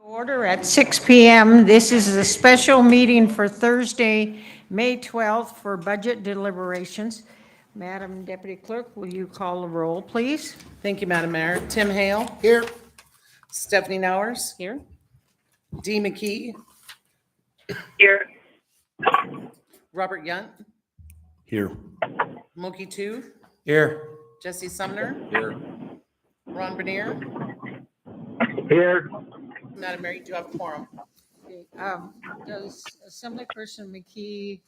Order at 6 p.m. This is a special meeting for Thursday, May 12th for budget deliberations. Madam Deputy Clerk, will you call the roll, please? Thank you, Madam Mayor. Tim Hale. Here. Stephanie Nowers. Here. Dee McKee. Here. Robert Yunt. Here. Moki Tu. Here. Jesse Sumner. Here. Ron Bernier. Here. Madam Mayor, you do have a quorum. Does Assemblyperson McKee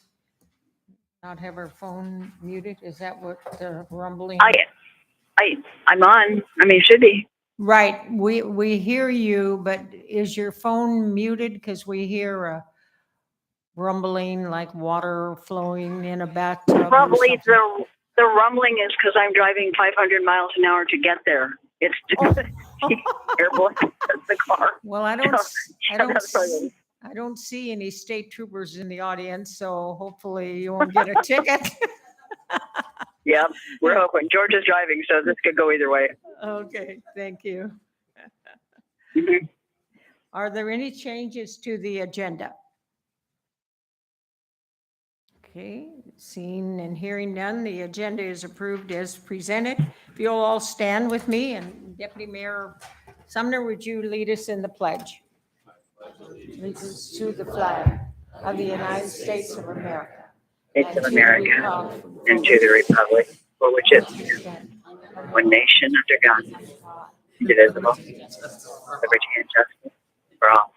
not have her phone muted? Is that what the rumbling? I'm on. I mean, it should be. Right, we hear you, but is your phone muted? Because we hear a rumbling like water flowing in a bathtub. or Probably something. the rumbling is because I'm driving 500 miles an hour to get there. It's airborne. The car. Well, I don't see any state troopers in the audience, so hopefully you won't get a ticket. Yeah, we're hoping. George is driving, so this could go either way. Okay, thank you. Mhm. Are there any changes to the agenda? Okay, seeing and hearing none, the agenda is approved as presented. If you'll all stand with me, and Deputy Mayor Sumner, would you lead us in the pledge? Allegiance to the flag of the United States of America. States of America and to the republic for which it stands, one nation under God, indivisible, liberty and justice for all.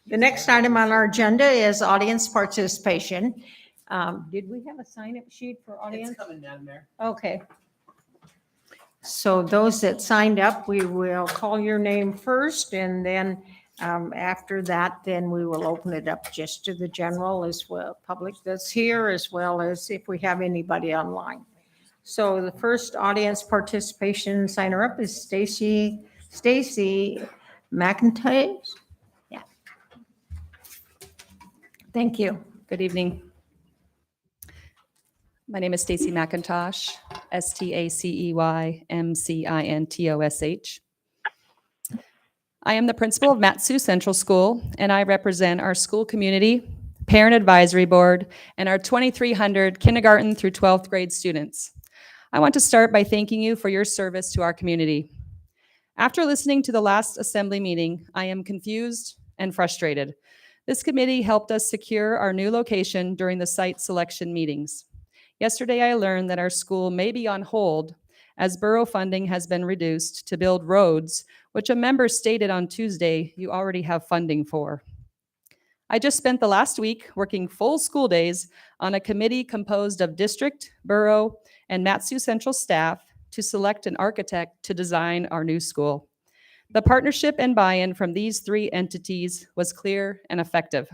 The next item on our agenda is audience participation. Did we have a sign-up sheet for audience? It's coming, Madam Mayor. Okay. So those that signed up, we will call your name first, and then after that, then we will open it up just to the general as well, public that's here, as well as if we have anybody online. So the first audience participation signer up is Stacy McIntyre. Yeah. Thank you. Good evening. My name is Stacy McIntosh, STACEYMCINTOSH. I am the principal of Mat-Su Central School, and I represent our school community, parent advisory board, and our 2,300 kindergarten through 12th grade students. I want to start by thanking you for your service to our community. After listening to the last assembly meeting, I am confused and frustrated. This committee helped us secure our new location during the site selection meetings. Yesterday, I learned that our school may be on hold as borough funding has been reduced to build roads, which a member stated on Tuesday you already have funding for. I just spent the last week working full school days on a committee composed of district, borough, and Mat-Su Central staff to select an architect to design our new school. The partnership and buy-in from these three entities was clear and effective.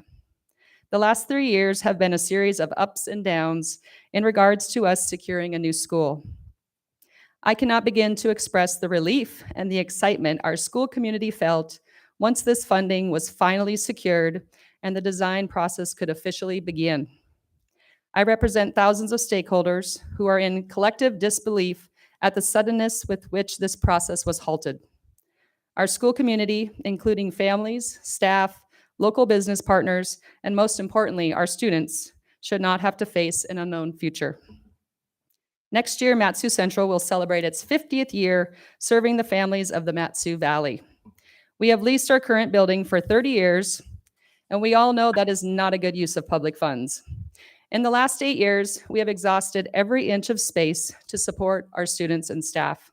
The last 3 years have been a series of ups and downs in regards to us securing a new school. I cannot begin to express the relief and the excitement our school community felt once this funding was finally secured and the design process could officially begin. I represent thousands of stakeholders who are in collective disbelief at the suddenness with which this process was halted. Our school community, including families, staff, local business partners, and most importantly, our students, should not have to face an unknown future. Next year, Mat-Su Central will celebrate its 50th year serving the families of the Mat-Su Valley. We have leased our current building for 30 years, and we all know that is not a good use of public funds. In the last 8 years, we have exhausted every inch of space to support our students and staff.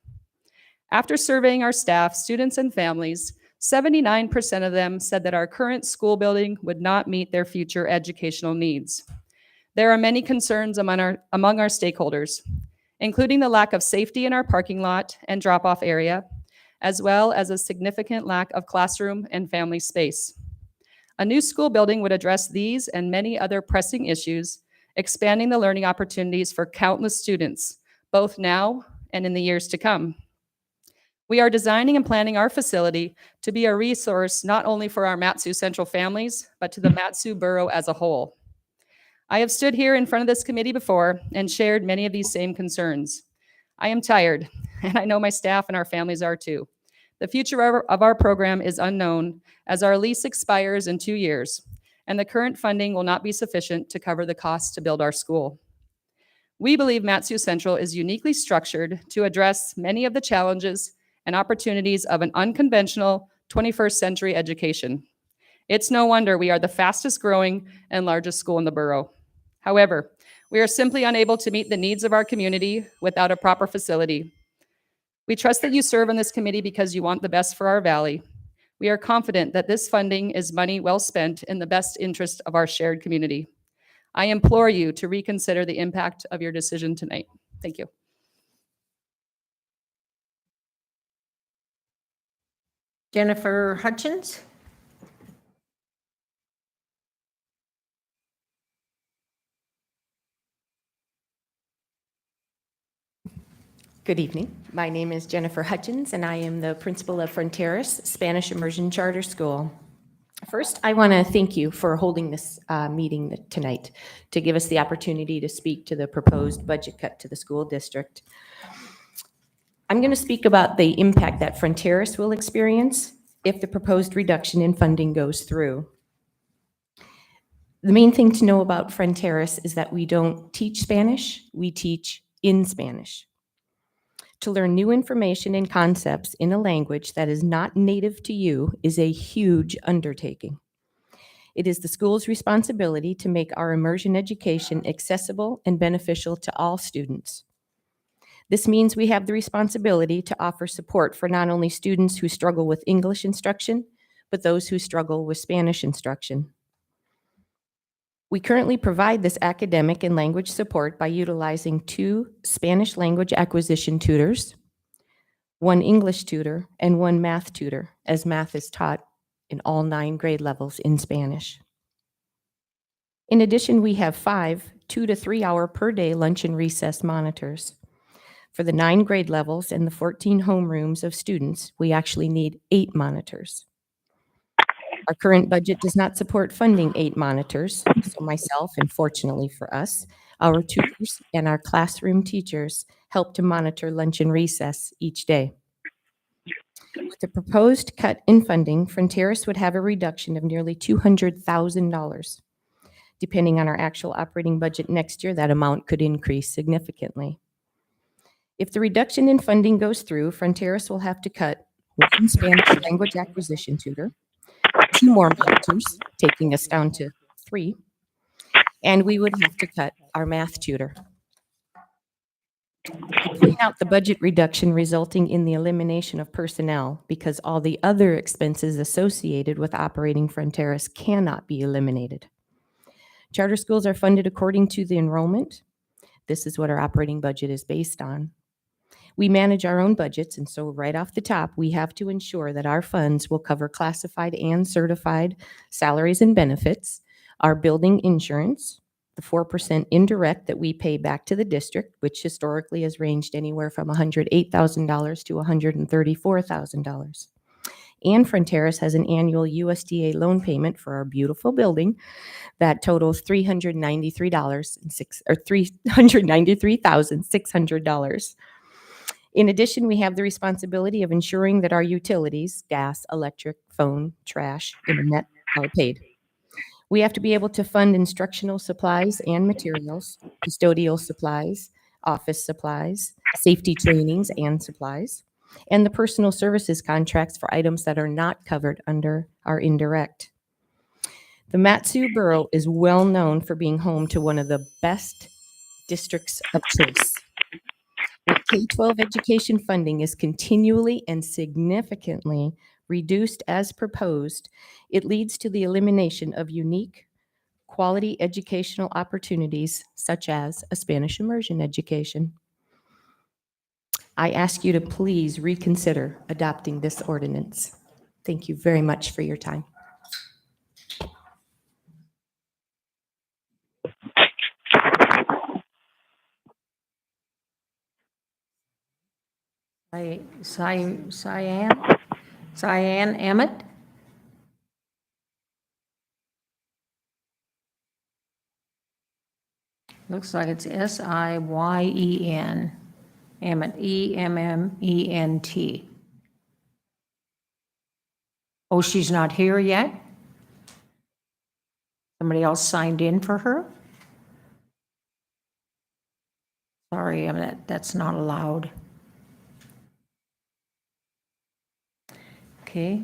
After surveying our staff, students, and families, 79% of them said that our current school building would not meet their future educational needs. There are many concerns among our stakeholders, including the lack of safety in our parking lot and drop-off area, as well as a significant lack of classroom and family space. A new school building would address these and many other pressing issues, expanding the learning opportunities for countless students, both now and in the years to come. We are designing and planning our facility to be a resource not only for our Mat-Su Central families, but to the Mat-Su Borough as a whole. I have stood here in front of this committee before and shared many of these same concerns. I am tired, and I know my staff and our families are too. The future of our program is unknown as our lease expires in 2 years, and the current funding will not be sufficient to cover the costs to build our school. We believe Mat-Su Central is uniquely structured to address many of the challenges and opportunities of an unconventional 21st century education. It's no wonder we are the fastest growing and largest school in the borough. However, we are simply unable to meet the needs of our community without a proper facility. We trust that you serve on this committee because you want the best for our valley. We are confident that this funding is money well spent in the best interest of our shared community. I implore you to reconsider the impact of your decision tonight. Thank you. Jennifer Hutchins? Good evening. My name is Jennifer Hutchins, and I am the principal of Fronteras Spanish Immersion Charter School. First, I want to thank you for holding this meeting tonight to give us the opportunity to speak to the proposed budget cut to the school district. I'm going to speak about the impact that Fronteras will experience if the proposed reduction in funding goes through. The main thing to know about Fronteras is that we don't teach Spanish, we teach in Spanish. To learn new information and concepts in a language that is not native to you is a huge undertaking. It is the school's responsibility to make our immersion education accessible and beneficial to all students. This means we have the responsibility to offer support for not only students who struggle with English instruction, but those who struggle with Spanish instruction. We currently provide this academic and language support by utilizing 2 Spanish language acquisition tutors, 1 English tutor, and 1 math tutor, as math is taught in all 9 grade levels in Spanish. In addition, we have 5 2 to 3 hour per day lunch and recess monitors. For the 9 grade levels and the 14 homerooms of students, we actually need 8 monitors. Our current budget does not support funding 8 monitors, so myself, and fortunately for us, our tutors and our classroom teachers help to monitor lunch and recess each day. With the proposed cut in funding, Fronteras would have a reduction of nearly $200,000. Depending on our actual operating budget next year, that amount could increase significantly. If the reduction in funding goes through, Fronteras will have to cut 1 Spanish language acquisition tutor, 2 more monitors, taking us down to 3, and we would have to cut our math tutor. I point out the budget reduction resulting in the elimination of personnel because all the other expenses associated with operating Fronteras cannot be eliminated. Charter schools are funded according to the enrollment. This is what our operating budget is based on. We manage our own budgets, and so right off the top, we have to ensure that our funds will cover classified and certified salaries and benefits, our building insurance, the 4% indirect that we pay back to the district, which historically has ranged anywhere from $108,000 to $134,000. And Fronteras has an annual USDA loan payment for our beautiful building that totals $393,600. In addition, we have the responsibility of ensuring that our utilities, gas, electric, phone, trash, internet, are paid. We have to be able to fund instructional supplies and materials, custodial supplies, office supplies, safety trainings and supplies, and the personal services contracts for items that are not covered under our indirect. The Mat-Su Borough is well known for being home to one of the best districts of choice. When K-12 education funding is continually and significantly reduced as proposed, it leads to the elimination of unique, quality educational opportunities such as a Spanish immersion education. I ask you to please reconsider adopting this ordinance. Thank you very much for your time. Cyan Emmett? Looks like it's Siyen. Emment. Oh, she's not here yet? Somebody else signed in for her? Sorry, that's not allowed. Okay.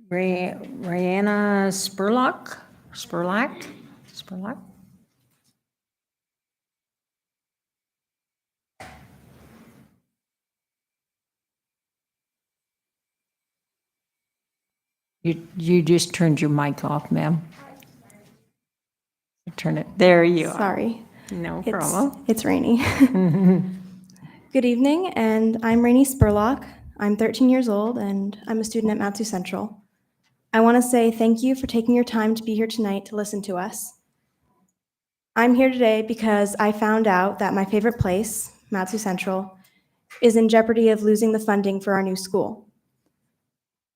Rihanna Spurlock? You just turned your mic off, ma'am. Turn it, there you are. Sorry, No problem. it's Rainy. Good evening, and I'm Rainy Spurlock. I'm 13 years old, and I'm a student at Matsu Central. I want to say thank you for taking your time to be here tonight to listen to us. I'm here today because I found out that my favorite place, Matsu Central, is in jeopardy of losing the funding for our new school.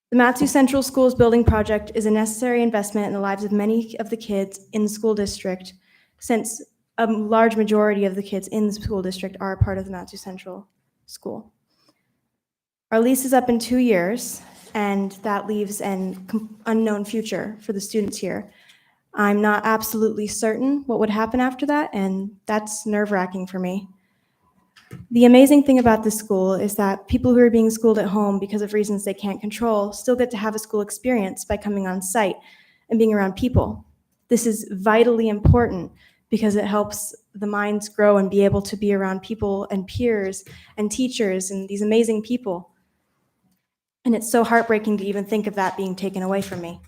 The Matsu Central Schools building project is a necessary investment in the lives of many of the kids in the school district, since a large majority of the kids in the school district are a part of the Matsu Central School. Our lease is up in 2 years, and that leaves an unknown future for the students here. I'm not absolutely certain what would happen after that, and that's nerve-wracking for me. The amazing thing about this school is that people who are being schooled at home because of reasons they can't control still get to have a school experience by coming on site and being around people. This is vitally important because it helps the minds grow and be able to be around people and peers and teachers and these amazing people. And it's so heartbreaking to even think of that being taken away from me.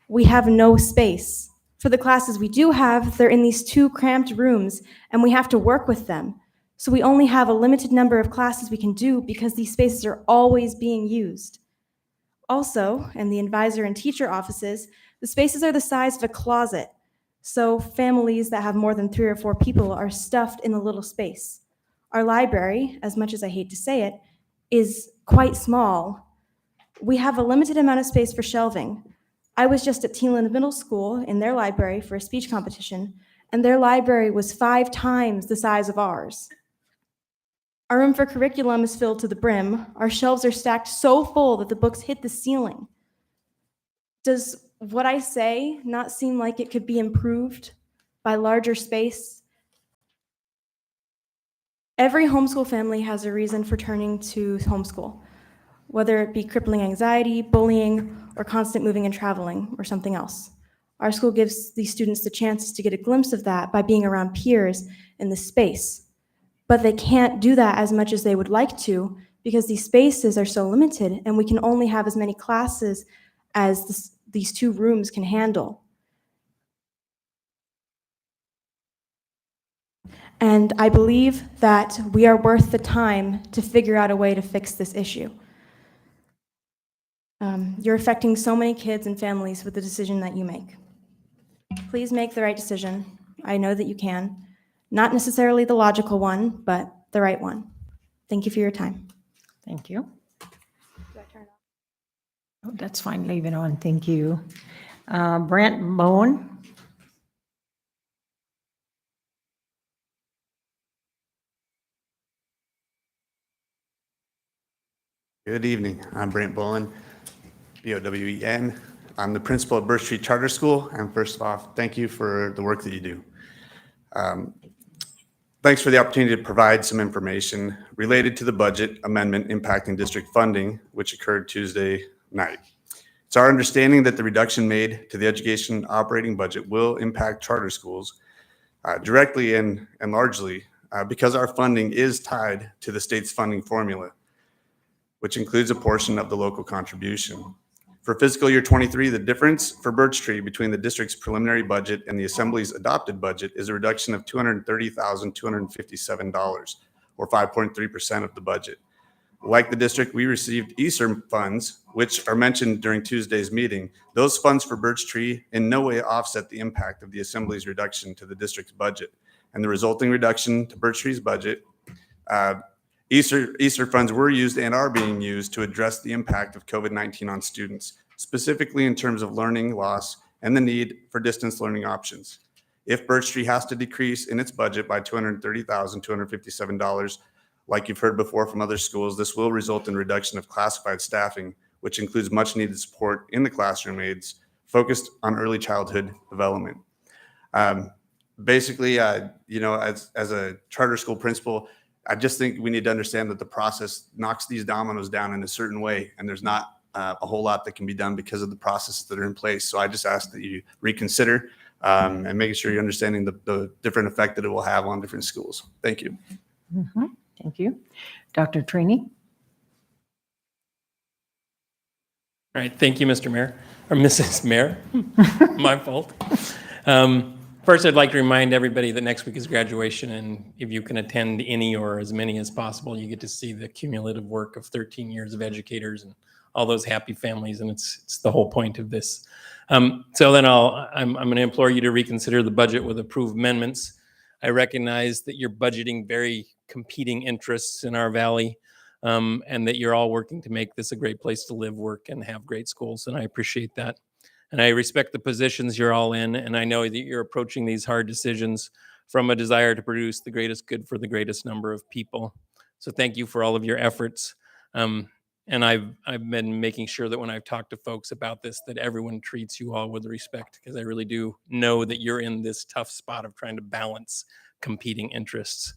We have no space. For the classes we do have, they're in these 2 cramped rooms, and we have to work with them. So we only have a limited number of classes we can do because these spaces are always being used. Also, in the advisor and teacher offices, the spaces are the size of a closet. So families that have more than 3 or 4 people are stuffed in a little space. Our library, as much as I hate to say it, is quite small. We have a limited amount of space for shelving. I was just at Teenland Middle School in their library for a speech competition, and their library was 5 times the size of ours. Our room for curriculum is filled to the brim. Our shelves are stacked so full that the books hit the ceiling. Does what I say not seem like it could be improved by larger space? Every homeschool family has a reason for turning to homeschool, whether it be crippling anxiety, bullying, or constant moving and traveling, or something else. Our school gives these students the chances to get a glimpse of that by being around peers in this space. But they can't do that as much as they would like to because these spaces are so limited and we can only have as many classes as these 2 rooms can handle. And I believe that we are worth the time to figure out a way to fix this issue. You're affecting so many kids and families with the decision that you make. Please make the right decision. I know that you can. Not necessarily the logical one, but the right one. Thank you for your time. Thank you. Oh, that's fine, leave it on, thank you. Brent Bowen? Good evening. I'm Brent Bowen, B-O-W-E-N. I'm the principal of Birch Street Charter School. And first off, thank you for the work that you do. Thanks for the opportunity to provide some information related to the budget amendment impacting district funding, which occurred Tuesday night. It's our understanding that the reduction made to the education operating budget will impact charter schools directly and largely because our funding is tied to the state's funding formula, which includes a portion of the local contribution. For fiscal year 23, the difference for Birch Tree between the district's preliminary budget and the Assembly's adopted budget is a reduction of $230,257, or 5.3% of the budget. Like the district, we received ESSER funds, which are mentioned during Tuesday's meeting. Those funds for Birch Tree in no way offset the impact of the Assembly's reduction to the district's budget. And the resulting reduction to Birch Tree's budget ESSER funds were used and are being used to address the impact of COVID-19 on students, specifically in terms of learning loss and the need for distance learning options. If Birch Tree has to decrease in its budget by $230,257, like you've heard before from other schools, this will result in reduction of classified staffing, which includes much needed support in the classroom aides focused on early childhood development. Basically, as a charter school principal, I just think we need to understand that the process knocks these dominoes down in a certain way, and there's not a whole lot that can be done because of the processes that are in place. So I just ask that you reconsider and making sure you're understanding the different effect that it will have on different schools. Thank you. Thank you. Dr. Trini? All right, thank you, Mr. Mayor, or Mrs. Mayor. My fault. First, I'd like to remind everybody that next week is graduation, and if you can attend any or as many as possible, you get to see the cumulative work of 13 years of educators and all those happy families, and it's the whole point of this. So then I'm going to implore you to reconsider the budget with approved amendments. I recognize that you're budgeting very competing interests in our valley, and that you're all working to make this a great place to live, work, and have great schools, and I appreciate that. And I respect the positions you're all in, and I know that you're approaching these hard decisions from a desire to produce the greatest good for the greatest number of people. So thank you for all of your efforts. And I've been making sure that when I've talked to folks about this, that everyone treats you all with respect, because I really do know that you're in this tough spot of trying to balance competing interests.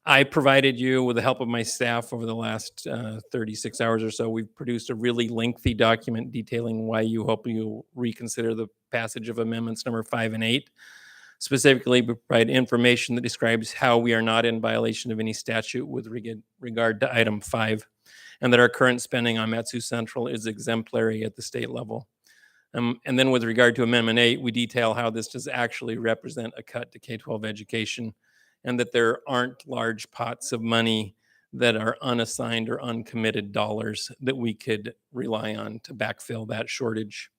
I provided you, with the help of my staff over the last 36 hours or so, we've produced a really lengthy document detailing why you hope you'll reconsider the passage of amendments number 5 and 8. Specifically, provide information that describes how we are not in violation of any statute with regard to item 5, and that our current spending on Mat-Su Central is exemplary at the state level. And then with regard to amendment 8, we detail how this does actually represent a cut to K-12 education, and that there aren't large pots of money that are unassigned or uncommitted dollars that we could rely on to backfill that shortage.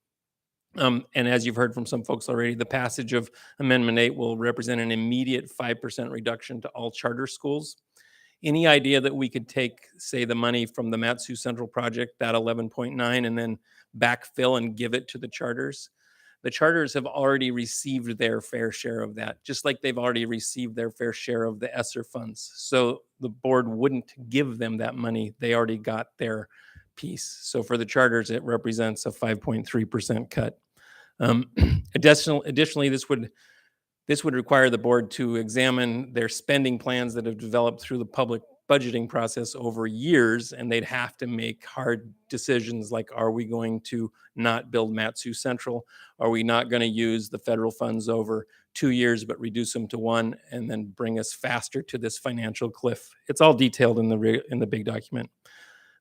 And as you've heard from some folks already, the passage of Amendment 8 will represent an immediate 5% reduction to all charter schools. Any idea that we could take, say, the money from the Mat-Su Central project, that 11.9, and then backfill and give it to the charters? The charters have already received their fair share of that, just like they've already received their fair share of the ESSER funds. So the board wouldn't give them that money. They already got their piece. So for the charters, it represents a 5.3% cut. Additionally, this would require the board to examine their spending plans that have developed through the public budgeting process over years, and they'd have to make hard decisions like, are we going to not build Mat-Su Central? Are we not going to use the federal funds over 2 years but reduce them to 1 and then bring us faster to this financial cliff? It's all detailed in the big document.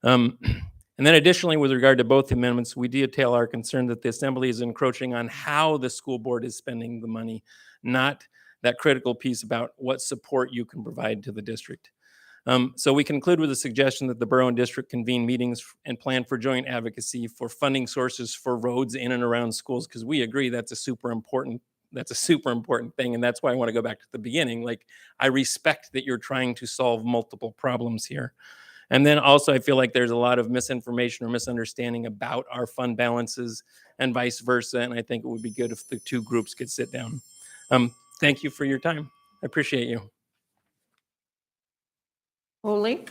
And then additionally, with regard to both amendments, we detail our concern that the Assembly is encroaching on how the school board is spending the money, not that critical piece about what support you can provide to the district. So we conclude with a suggestion that the borough and district convene meetings and plan for joint advocacy for funding sources for roads in and around schools, because we agree that's a super important thing. And that's why I want to go back to the beginning. Like, I respect that you're trying to solve multiple problems here. And then also, I feel like there's a lot of misinformation or misunderstanding about our fund balances and vice versa. And I think it would be good if the two groups could sit down. Thank you for your time. I appreciate you. Ole?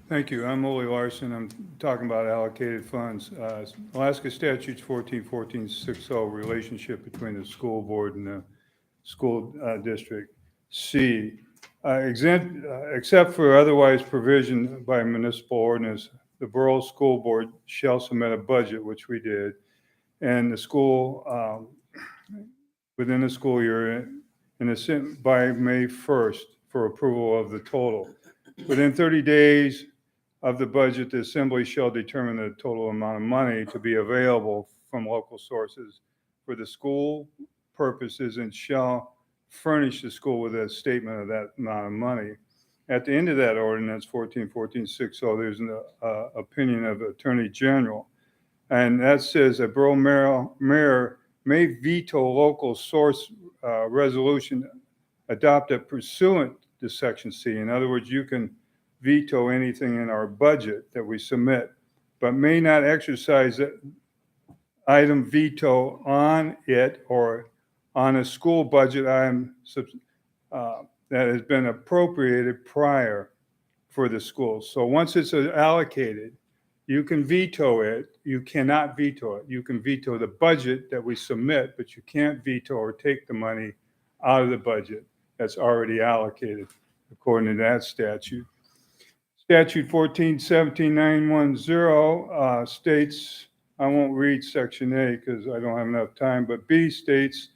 Thank you. I'm Ole Larson. I'm talking about allocated funds. Alaska Statutes 141460, relationship between the school board and the school district. C, except for otherwise provision by municipal ordinance, the borough school board shall submit a budget, which we did, and the school, within the school year, by May 1st for approval of the total. Within 30 days of the budget, the Assembly shall determine the total amount of money to be available from local sources for the school purposes and shall furnish the school with a statement of that amount of money. At the end of that ordinance, 141460, there's an opinion of Attorney General. And that says a borough mayor may veto local source resolution adopted pursuant to Section C. In other words, you can veto anything in our budget that we submit, but may not exercise that item veto on it or on a school budget item that has been appropriated prior for the schools. So once it's allocated, you can veto it. You cannot veto it. You can veto the budget that we submit, but you can't veto or take the money out of the budget that's already allocated according to that statute. Statute 14-17-910 states, I won't read section A because I don't have enough time, but B states,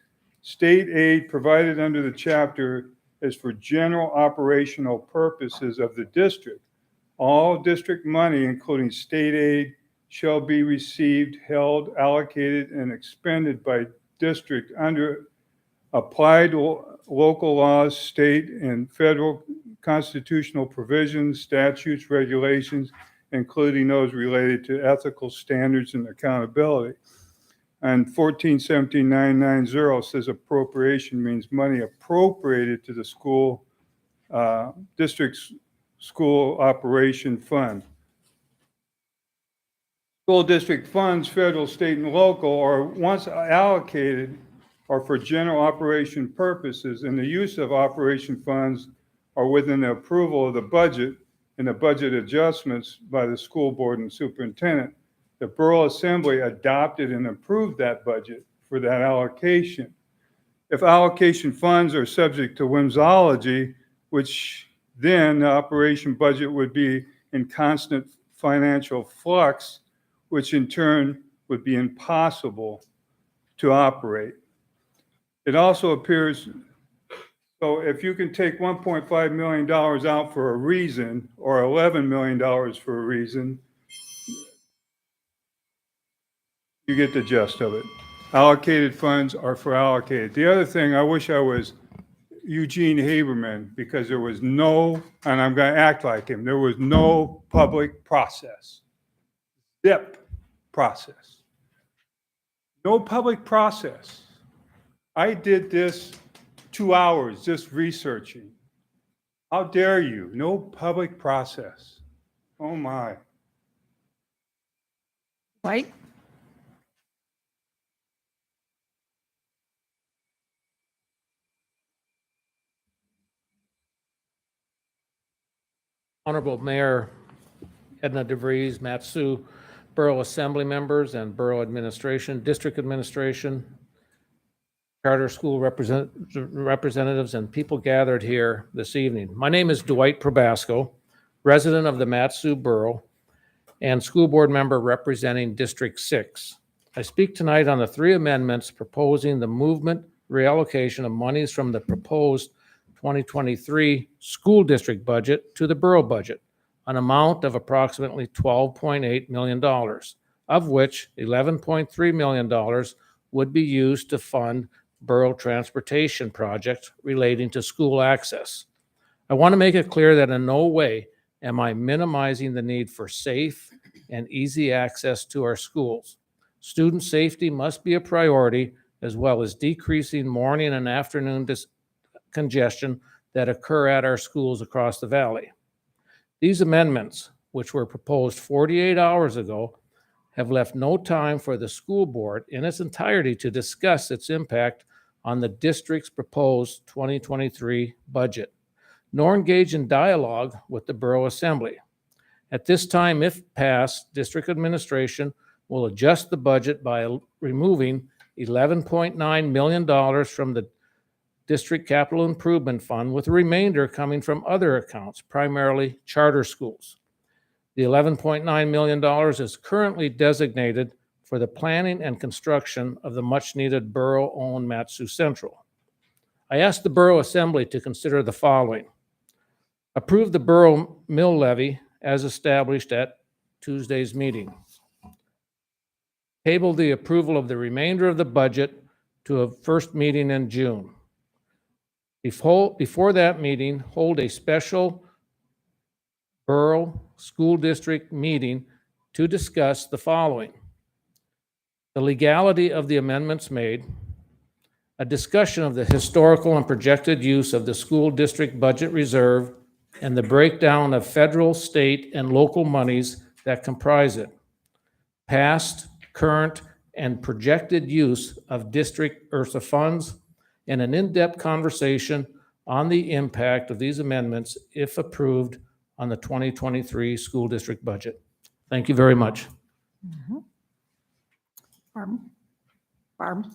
state aid provided under the chapter is for general operational purposes of the district. All district money, including state aid, shall be received, held, allocated, and expended by district under applied local laws, state and federal constitutional provisions, statutes, regulations, including those related to ethical standards and accountability. And 14-17-990 says appropriation means money appropriated to the school district's school operation fund. School district funds, federal, state, and local, are once allocated are for general operation purposes, and the use of operation funds are within the approval of the budget and the budget adjustments by the school board and superintendent. The Borough Assembly adopted and approved that budget for that allocation. If allocation funds are subject to whimsology, which then the operation budget would be in constant financial flux, which in turn would be impossible to operate. It also appears, so if you can take $1.5 million out for a reason, or $11 million for a reason, you get the gist of it. Allocated funds are for allocated. The other thing, I wish I was Eugene Haberman, because there was no, and I'm going to act like him, there was no public process. ZIP process. No public process. I did this 2 hours just researching. How dare you? No public process. Oh my. White? Honorable Mayor Edna DeVries, Matsu, Borough Assembly members and Borough Administration, District Administration, Charter School representatives, and people gathered here this evening. My name is Dwight Probasco, resident of the Matsu Borough and school board member representing District 6. I speak tonight on the 3 amendments proposing the movement reallocation of monies from the proposed 2023 school district budget to the borough budget, an amount of approximately $12.8 million, of which $11.3 million would be used to fund borough transportation projects relating to school access. I want to make it clear that in no way am I minimizing the need for safe and easy access to our schools. Student safety must be a priority, as well as decreasing morning and afternoon congestion that occur at our schools across the valley. These amendments, which were proposed 48 hours ago, have left no time for the school board in its entirety to discuss its impact on the district's proposed 2023 budget, nor engage in dialogue with the Borough Assembly. At this time, if passed, district administration will adjust the budget by removing $11.9 million from the District Capital Improvement Fund, with the remainder coming from other accounts, primarily charter schools. The $11.9 million is currently designated for the planning and construction of the much-needed borough-owned Matsu Central. I asked the Borough Assembly to consider the following. Approve the borough mill levy as established at Tuesday's meeting. Table the approval of the remainder of the budget to a first meeting in June. Before that meeting, hold a special borough school district meeting to discuss the following: the legality of the amendments made, a discussion of the historical and projected use of the school district budget reserve and the breakdown of federal, state, and local monies that comprise it, past, current, and projected use of district ERSA funds, and an in-depth conversation on the impact of these amendments, if approved, on the 2023 school district budget. Thank you very much. Barb? Barb?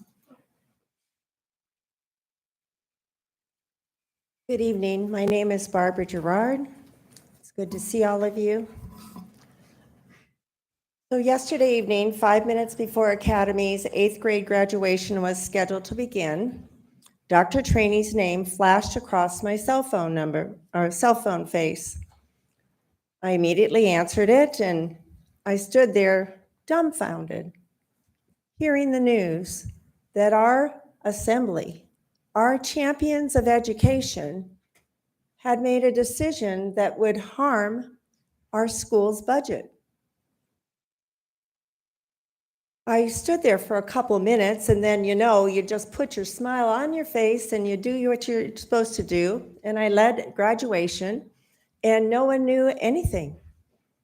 Good evening. My name is Barbara Gerard. It's good to see all of you. So yesterday evening, 5 minutes before Academy's 8th grade graduation was scheduled to begin, Dr. Trainey's name flashed across my cell phone face. I immediately answered it, and I stood there dumbfounded, hearing the news that our assembly, our champions of education, had made a decision that would harm our school's budget. I stood there for a couple minutes, and then, you just put your smile on your face and you do what you're supposed to do. And I led graduation, and no one knew anything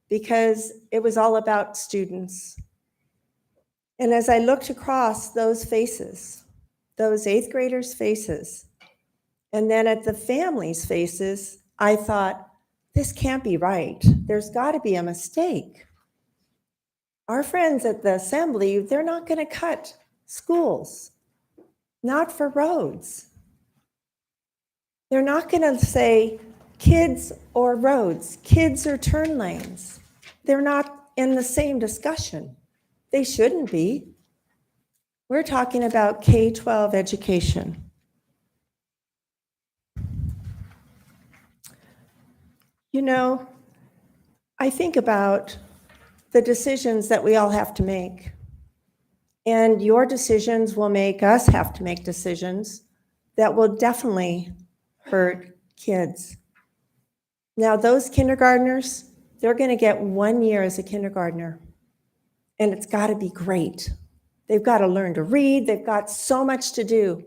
because it was all about students. And as I looked across those faces, those 8th graders' faces, and then at the families' faces, I thought, this can't be right. There's got to be a mistake. Our friends at the assembly, they're not going to cut schools, not for roads. They're not going to say kids or roads, kids or turn lanes. They're not in the same discussion. They shouldn't be. We're talking about K-12 education. I think about the decisions that we all have to make. And your decisions will make us have to make decisions that will definitely hurt kids. Now, those kindergartners, they're going to get 1 year as a kindergartner. And it's got to be great. They've got to learn to read. They've got so much to do.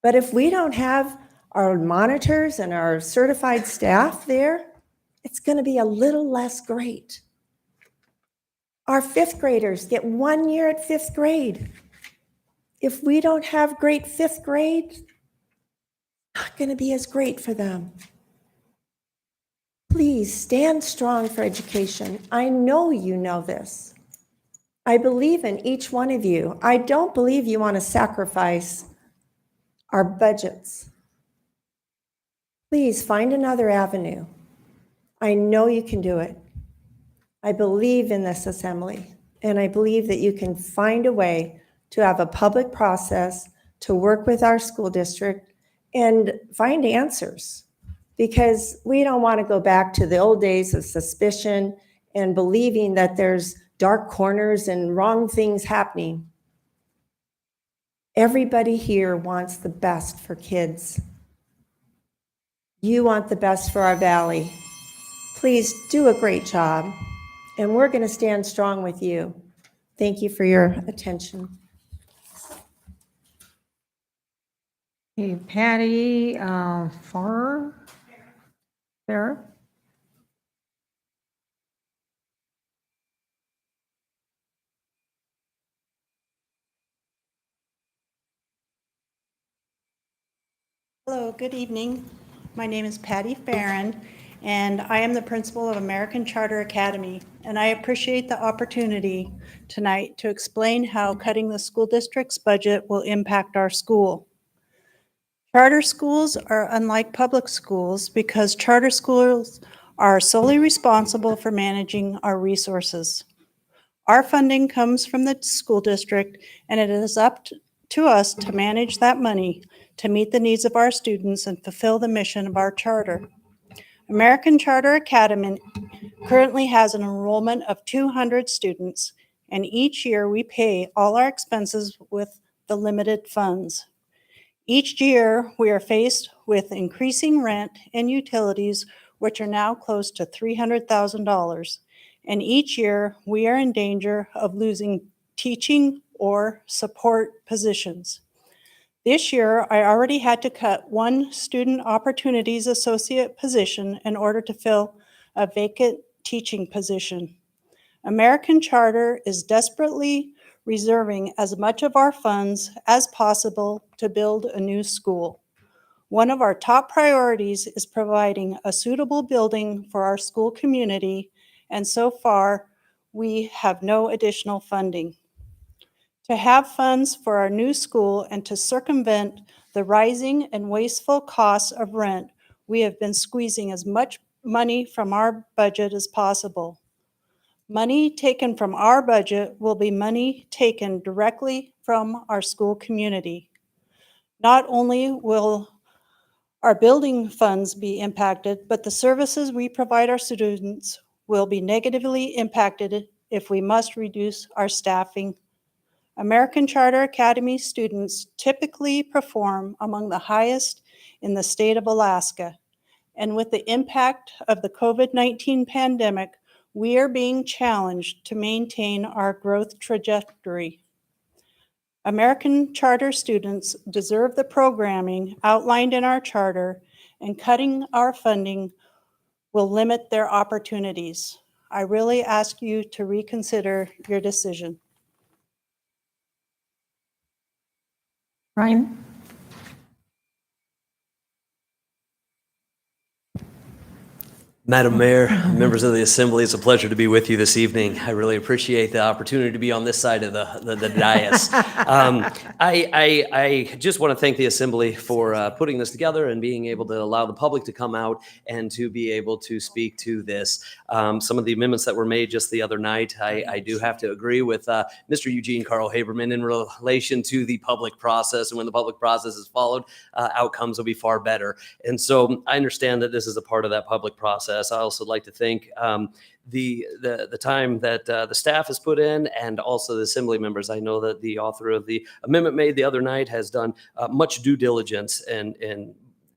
But if we don't have our monitors and our certified staff there, it's going to be a little less great. Our 5th graders get 1 year at 5th grade. If we don't have great 5th grade, it's not going to be as great for them. Please stand strong for education. I know you know this. I believe in each one of you. I don't believe you want to sacrifice our budgets. Please find another avenue. I know you can do it. I believe in this assembly, and I believe that you can find a way to have a public process to work with our school district and find answers, because we don't want to go back to the old days of suspicion and believing that there's dark corners and wrong things happening. Everybody here wants the best for kids. You want the best for our valley. Please do a great job. And we're going to stand strong with you. Thank you for your attention. Hey, Patty Farrer? Hello, good evening. My name is Patty Farron, and I am the principal of American Charter Academy, and I appreciate the opportunity tonight to explain how cutting the school district's budget will impact our school. Charter schools are unlike public schools because charter schools are solely responsible for managing our resources. Our funding comes from the school district, and it is up to us to manage that money to meet the needs of our students and fulfill the mission of our charter. American Charter Academy currently has an enrollment of 200 students, and each year we pay all our expenses with the limited funds. Each year we are faced with increasing rent and utilities, which are now close to $300,000. And each year we are in danger of losing teaching or support positions. This year, I already had to cut one Student Opportunities Associate position in order to fill a vacant teaching position. American Charter is desperately reserving as much of our funds as possible to build a new school. One of our top priorities is providing a suitable building for our school community, and so far, we have no additional funding. To have funds for our new school and to circumvent the rising and wasteful costs of rent, we have been squeezing as much money from our budget as possible. Money taken from our budget will be money taken directly from our school community. Not only will our building funds be impacted, but the services we provide our students will be negatively impacted if we must reduce our staffing. American Charter Academy students typically perform among the highest in the state of Alaska. And with the impact of the COVID-19 pandemic, we are being challenged to maintain our growth trajectory. American Charter students deserve the programming outlined in our charter, and cutting our funding will limit their opportunities. I really ask you to reconsider your decision. Ryan? Madam Mayor, members of the Assembly, it's a pleasure to be with you this evening. I really appreciate the opportunity to be on this side of the dais. I just want to thank the Assembly for putting this together and being able to allow the public to come out and to be able to speak to this. Some of the amendments that were made just the other night, I do have to agree with Mr. Eugene Carl Haberman in relation to the public process. And when the public process is followed, outcomes will be far better. And so I understand that this is a part of that public process. I also like to thank the time that the staff has put in, and also the Assembly members. I know that the author of the amendment made the other night has done much due diligence in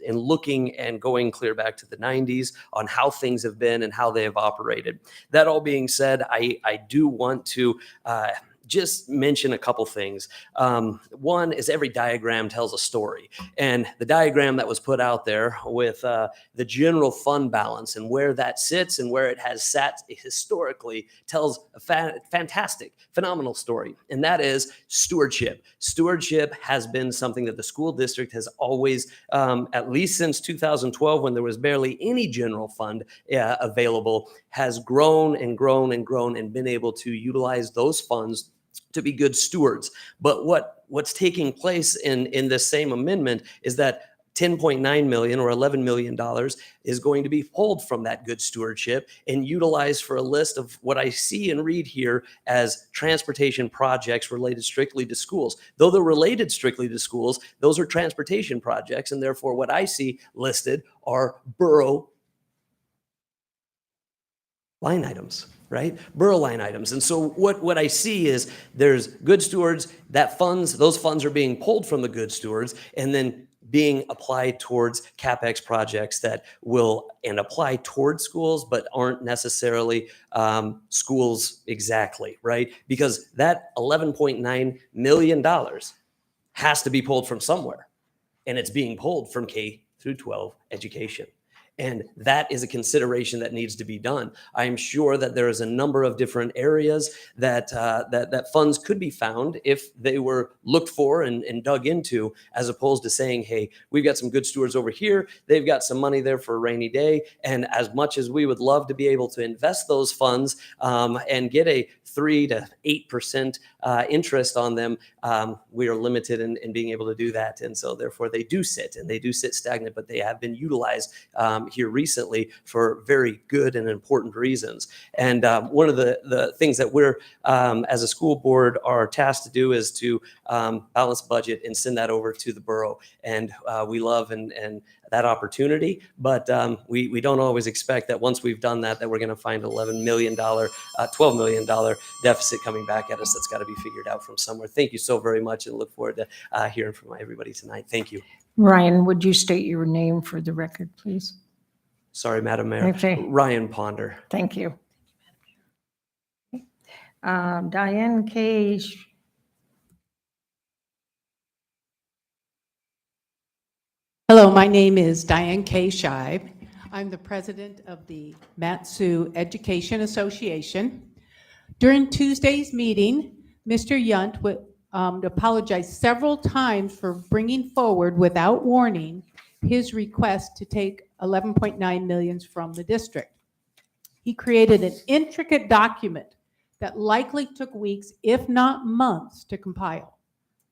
looking and going clear back to the 90s on how things have been and how they have operated. That all being said, I do want to just mention a couple things. One is every diagram tells a story. And the diagram that was put out there with the general fund balance and where that sits and where it has sat historically tells a fantastic, phenomenal story. And that is stewardship. Stewardship has been something that the school district has always, at least since 2012, when there was barely any general fund available, has grown and grown and grown and been able to utilize those funds to be good stewards. But what's taking place in this same amendment is that $10.9 million or $11 million is going to be pulled from that good stewardship and utilized for a list of what I see and read here as transportation projects related strictly to schools. Though they're related strictly to schools, those are transportation projects, and therefore what I see listed are borough line items. Right? Borough line items. And so what I see is there's good stewards, those funds are being pulled from the good stewards and then being applied towards CapEx projects that will and apply towards schools, but aren't necessarily schools exactly, right? Because that $11.9 million has to be pulled from somewhere, and it's being pulled from K through 12 education. And that is a consideration that needs to be done. I'm sure that there is a number of different areas that that funds could be found if they were looked for and dug into, as opposed to saying, hey, we've got some good stewards over here. They've got some money there for a rainy day. And as much as we would love to be able to invest those funds and get a 3 to 8% interest on them, we are limited in being able to do that. And so therefore they do sit stagnant, but they have been utilized here recently for very good and important reasons. And one of the things that we're, as a school board, are tasked to do is to balance budget and send that over to the borough. And we love and that opportunity, but we don't always expect that once we've done that we're going to find $11 million, $12 million deficit coming back at us. That's got to be figured out from somewhere. Thank you so very much, and look forward to hearing from everybody tonight. Thank you. Ryan, would you state your name for the record, please? Sorry, Madam Mayor. Okay. Ryan Ponder. Thank you. Diane K. Hello, my name is Diane K. Shive. I'm the president of the Mat-Su Education Association. During Tuesday's meeting, Mr. Yunt apologized several times for bringing forward without warning his request to take 11.9 million from the district. He created an intricate document that likely took weeks, if not months, to compile.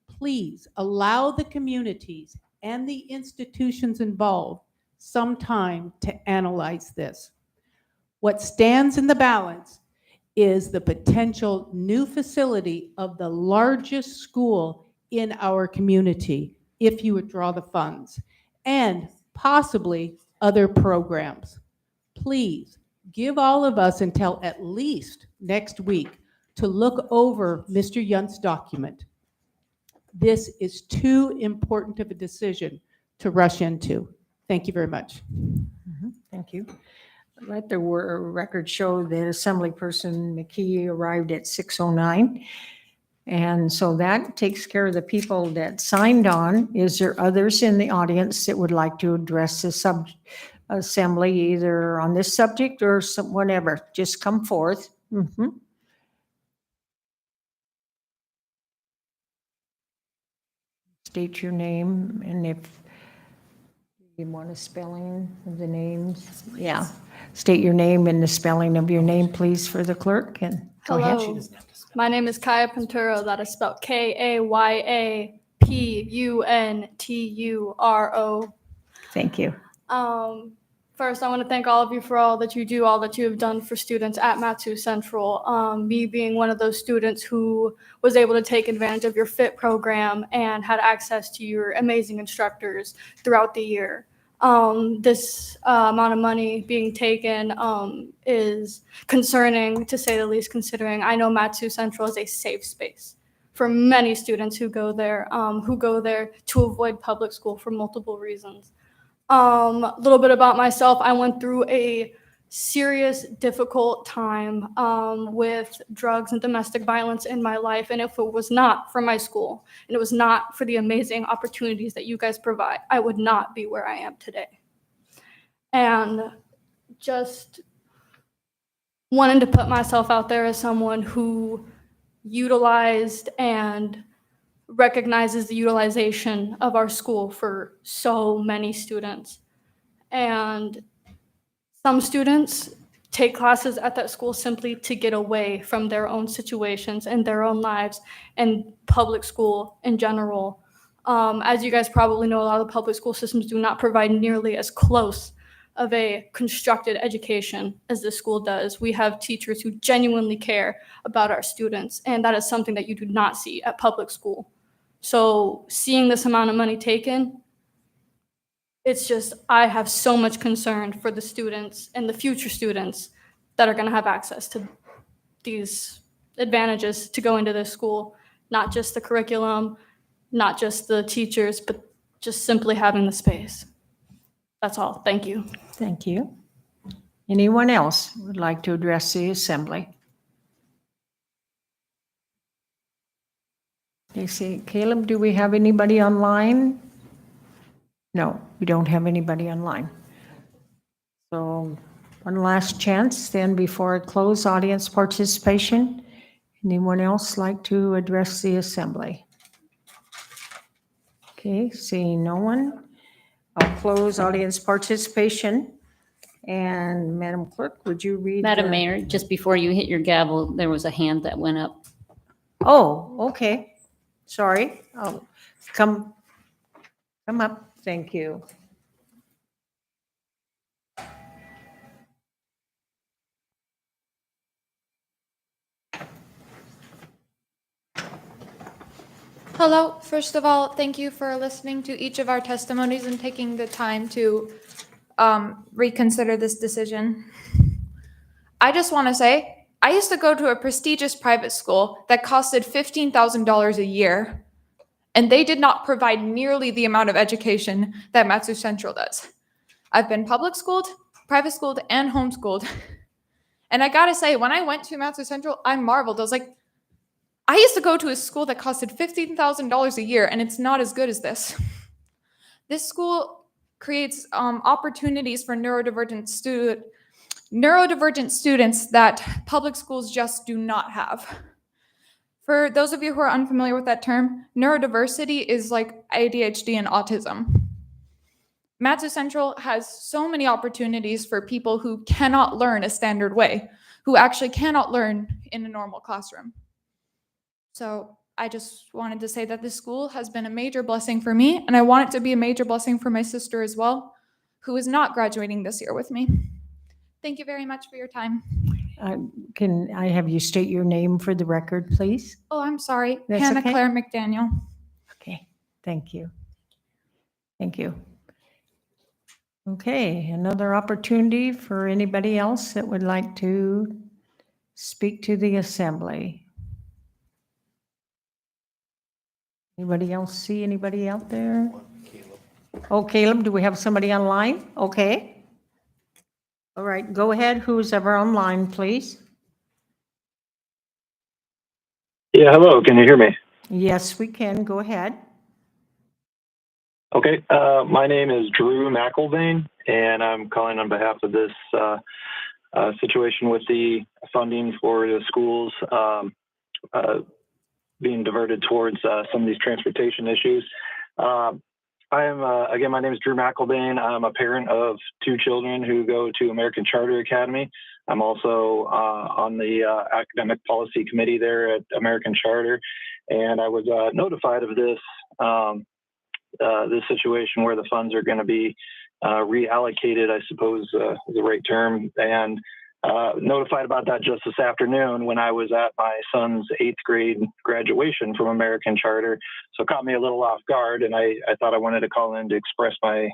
Please allow the communities and the institutions involved some time to analyze this. What stands in the balance is the potential new facility of the largest school in our community if you withdraw the funds, and possibly other programs. Please give all of us until at least next week to look over Mr. Yunt's document. This is too important of a decision to rush into. Thank you very much. Thank you. Let the record show that Assemblyperson McKee arrived at 6:09. And so that takes care of the people that signed on. Is there others in the audience that would like to address the assembly either on this subject or whatever? Just come forth. State your name, and if you want a spelling of the names, yeah. State your name and the spelling of your name, please, for the clerk. And go ahead. Hello, my name is Kaya Pinturo. That is spelled Kayappunturo. Thank you. First, I want to thank all of you for all that you do, all that you have done for students at Mat-Su Central. Me being one of those students who was able to take advantage of your FIT program and had access to your amazing instructors throughout the year. This amount of money being taken is concerning, to say the least, considering I know Mat-Su Central is a safe space for many students who go there to avoid public school for multiple reasons. A little bit about myself. I went through a serious, difficult time with drugs and domestic violence in my life. And if it was not for my school and it was not for the amazing opportunities that you guys provide, I would not be where I am today. And just wanting to put myself out there as someone who utilized and recognizes the utilization of our school for so many students. And some students take classes at that school simply to get away from their own situations and their own lives and public school in general. As you guys probably know, a lot of the public school systems do not provide nearly as close of a constructed education as this school does. We have teachers who genuinely care about our students, and that is something that you do not see at public school. So seeing this amount of money taken, it's just, I have so much concern for the students and the future students that are going to have access to these advantages to go into this school, not just the curriculum, not just the teachers, but just simply having the space. That's all. Thank you. Thank you. Anyone else would like to address the assembly? They say, Caleb, do we have anybody online? No, we don't have anybody online. So one last chance then before I close audience participation. Anyone else like to address the assembly? Okay, seeing no one, I'll close audience participation. And Madam Clerk, would you read? Madam Mayor, just before you hit your gavel, there was a hand that went up. Oh, okay. Sorry. Oh, come up. Thank you. Hello. First of all, thank you for listening to each of our testimonies and taking the time to reconsider this decision. I just want to say, I used to go to a prestigious private school that costed $15,000 a year, and they did not provide nearly the amount of education that Mat-Su Central does. I've been public schooled, private schooled, and homeschooled. And I gotta say, when I went to Mat-Su Central, I marveled. I was like, I used to go to a school that costed $15,000 a year, and it's not as good as this. This school creates opportunities for neurodivergent students that public schools just do not have. For those of you who are unfamiliar with that term, neurodiversity is like ADHD and autism. Matsu Central has so many opportunities for people who cannot learn a standard way, who actually cannot learn in a normal classroom. So I just wanted to say that this school has been a major blessing for me, and I want it to be a major blessing for my sister as well, who is not graduating this year with me. Thank you very much for your time. Can I have you state your name for the record, please? Oh, I'm sorry. That's Hannah okay. Claire McDaniel. Okay, thank you. Thank you. Okay, another opportunity for anybody else that would like to speak to the assembly. Anybody else see anybody out there? Oh, Caleb, do we have somebody online? Okay. All right, go ahead. Who's ever online, please? Yeah, hello. Can you hear me? Yes, we can. Go ahead. Okay. My name is Drew McElvain, and I'm calling on behalf of this situation with the funding for the schools being diverted towards some of these transportation issues. Again, my name is Drew McElvain. I'm a parent of 2 children who go to American Charter Academy. I'm also on the academic policy committee there at American Charter, and I was notified of this this situation where the funds are going to be reallocated, I suppose is the right term, and notified about that just this afternoon when I was at my son's 8th grade graduation from American Charter. So it caught me a little off guard, and I thought I wanted to call in to express my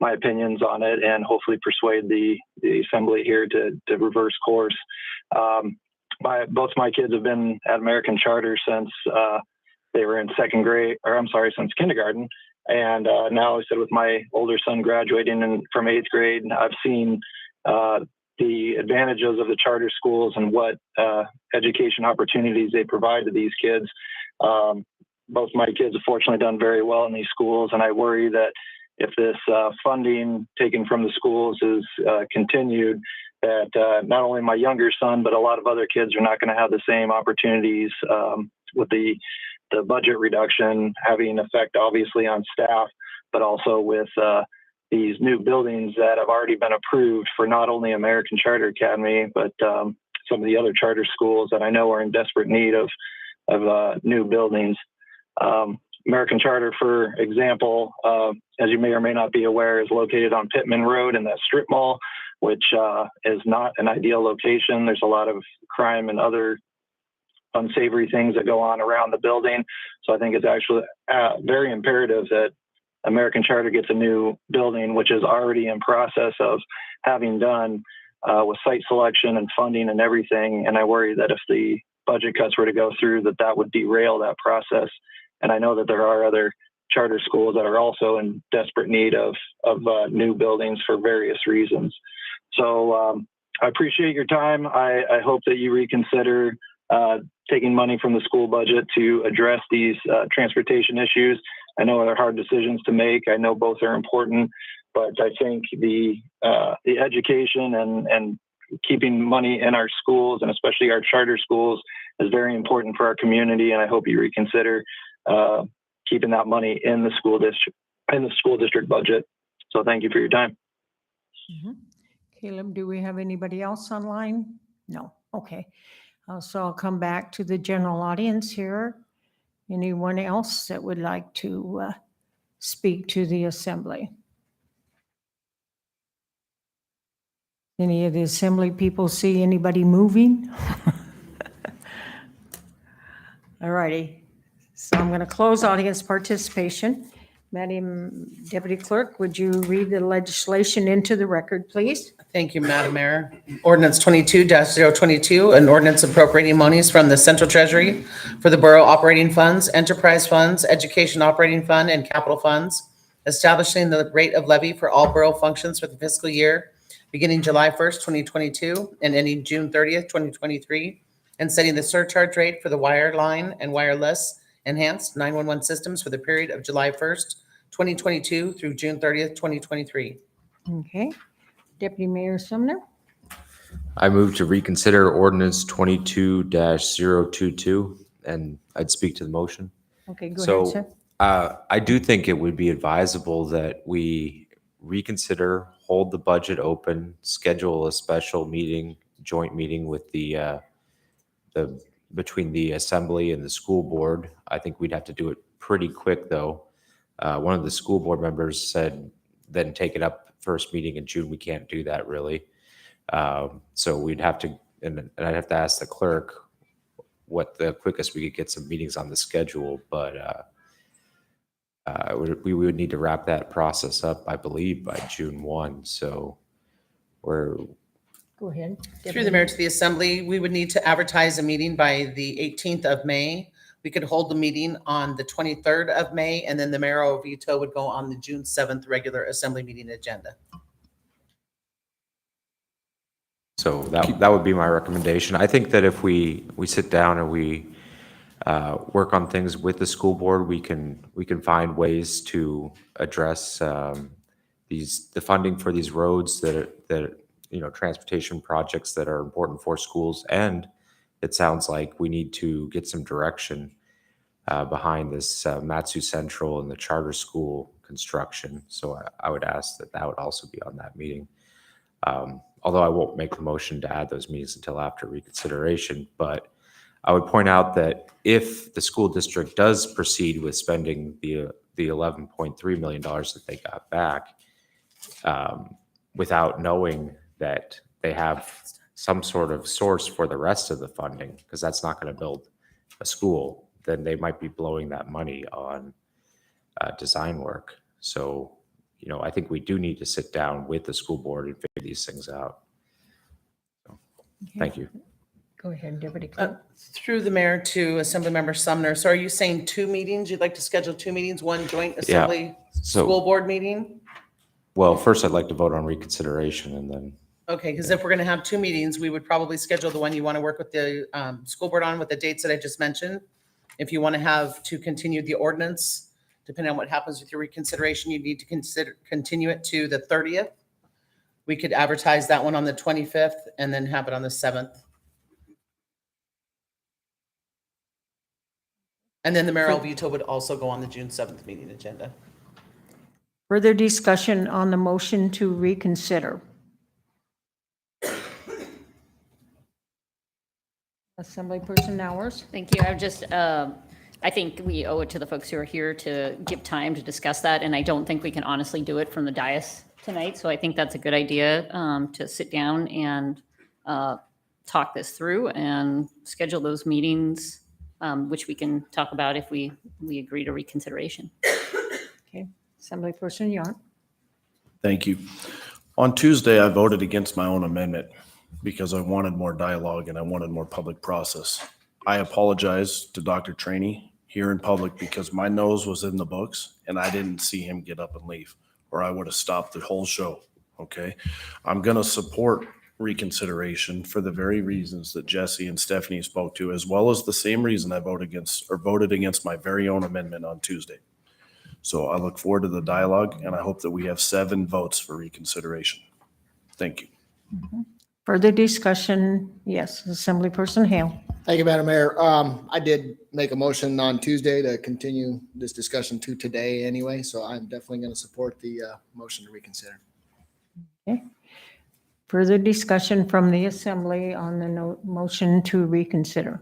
my opinions on it and hopefully persuade the assembly here to reverse course. Both my kids have been at American Charter since they were in since kindergarten. And now I said with my older son graduating from 8th grade, I've seen the advantages of the charter schools and what education opportunities they provide to these kids. Both my kids have fortunately done very well in these schools, and I worry that if this funding taken from the schools is continued, that not only my younger son, but a lot of other kids are not going to have the same opportunities with the budget reduction having effect obviously on staff, but also with these new buildings that have already been approved for not only American Charter Academy, but some of the other charter schools that I know are in desperate need of new buildings. American Charter, for example, as you may or may not be aware, is located on Pittman Road in that strip mall, which is not an ideal location. There's a lot of crime and other unsavory things that go on around the building. So I think it's actually very imperative that American Charter gets a new building, which is already in process of having done with site selection and funding and everything. And I worry that if the budget cuts were to go through, that would derail that process. And I know that there are other charter schools that are also in desperate need of new buildings for various reasons. So I appreciate your time. I hope that you reconsider taking money from the school budget to address these transportation issues. I know they're hard decisions to make. I know both are important, but I think the education and keeping money in our schools, and especially our charter schools, is very important for our community. And I hope you reconsider keeping that money in the school district budget. So thank you for your time. Mm-hmm. Caleb, do we have anybody else online? No. Okay. So I'll come back to the general audience here. Anyone else that would like to speak to the assembly? Any of the assembly people see anybody moving? All righty. So I'm going to close audience participation. Madam Deputy Clerk, would you read the legislation into the record, please? Thank you, Madam Mayor. Ordinance 22-022, an ordinance appropriating monies from the Central Treasury for the Borough Operating Funds, Enterprise Funds, Education Operating Fund, and Capital Funds, establishing the rate of levy for all borough functions for the fiscal year beginning July 1st, 2022, and ending June 30th, 2023, and setting the surcharge rate for the wireline and wireless enhanced 911 systems for the period of July 1st, 2022 through June 30th, 2023. Okay. Deputy Mayor Sumner? I move to reconsider ordinance 22-022, and I'd speak to the motion. Okay, go ahead, sir. I do think it would be advisable that we reconsider, hold the budget open, schedule a special meeting, joint meeting with the between the assembly and the school board. I think we'd have to do it pretty quick, though. One of the school board members said, then take it up first meeting in June. We can't do that, really. So we'd have to, and I'd have to ask the clerk what the quickest we could get some meetings on the schedule, but we would need to wrap that process up, I believe, by June 1. So we're. Go ahead. Through the mayor to the assembly, we would need to advertise a meeting by the 18th of May. We could hold the meeting on the 23rd of May, and then the mayoral veto would go on the June 7th regular assembly meeting agenda. So that would be my recommendation. I think that if we sit down and we work on things with the school board, we can find ways to address the funding for these roads that transportation projects that are important for schools. And it sounds like we need to get some direction behind this Matsu Central and the charter school construction. So I would ask that would also be on that meeting. Although I won't make the motion to add those meetings until after reconsideration, but I would point out that if the school district does proceed with spending the $11.3 million that they got back, without knowing that they have some sort of source for the rest of the funding, because that's not going to build a school, then they might be blowing that money on design work. So, I think we do need to sit down with the school board and figure these things out. So, thank you. Go ahead, Deputy Clerk. Through the mayor to Assemblymember Sumner. So are you saying 2 meetings? You'd like to schedule 2 meetings, one joint assembly school board meeting? Well, first I'd like to vote on reconsideration and then. Okay, because if we're going to have 2 meetings, we would probably schedule the one you want to work with the school board on with the dates that I just mentioned. If you want to have to continue the ordinance, depending on what happens with your reconsideration, you need to continue it to the 30th. We could advertise that one on the 25th and then have it on the 7th. And then the mayoral veto would also go on the June 7th meeting agenda. Further discussion on the motion to reconsider. Assemblyperson Nowers. Thank you. I think we owe it to the folks who are here to give time to discuss that, and I don't think we can honestly do it from the dais tonight. So I think that's a good idea to sit down and talk this through and schedule those meetings, which we can talk about if we agree to reconsideration. Okay, Assemblyperson Yarn. Thank you. On Tuesday, I voted against my own amendment because I wanted more dialogue and I wanted more public process. I apologize to Dr. Trainee here in public because my nose was in the books and I didn't see him get up and leave, or I would have stopped the whole show. Okay. I'm going to support reconsideration for the very reasons that Jesse and Stephanie spoke to, as well as the same reason I voted against my very own amendment on Tuesday. So I look forward to the dialogue and I hope that we have 7 votes for reconsideration. Thank you. Further discussion? Yes, Assemblyperson Hale. Thank you, Madam Mayor. I did make a motion on Tuesday to continue this discussion to today anyway, so I'm definitely going to support the motion to reconsider. Okay. Further discussion from the Assembly on the motion to reconsider.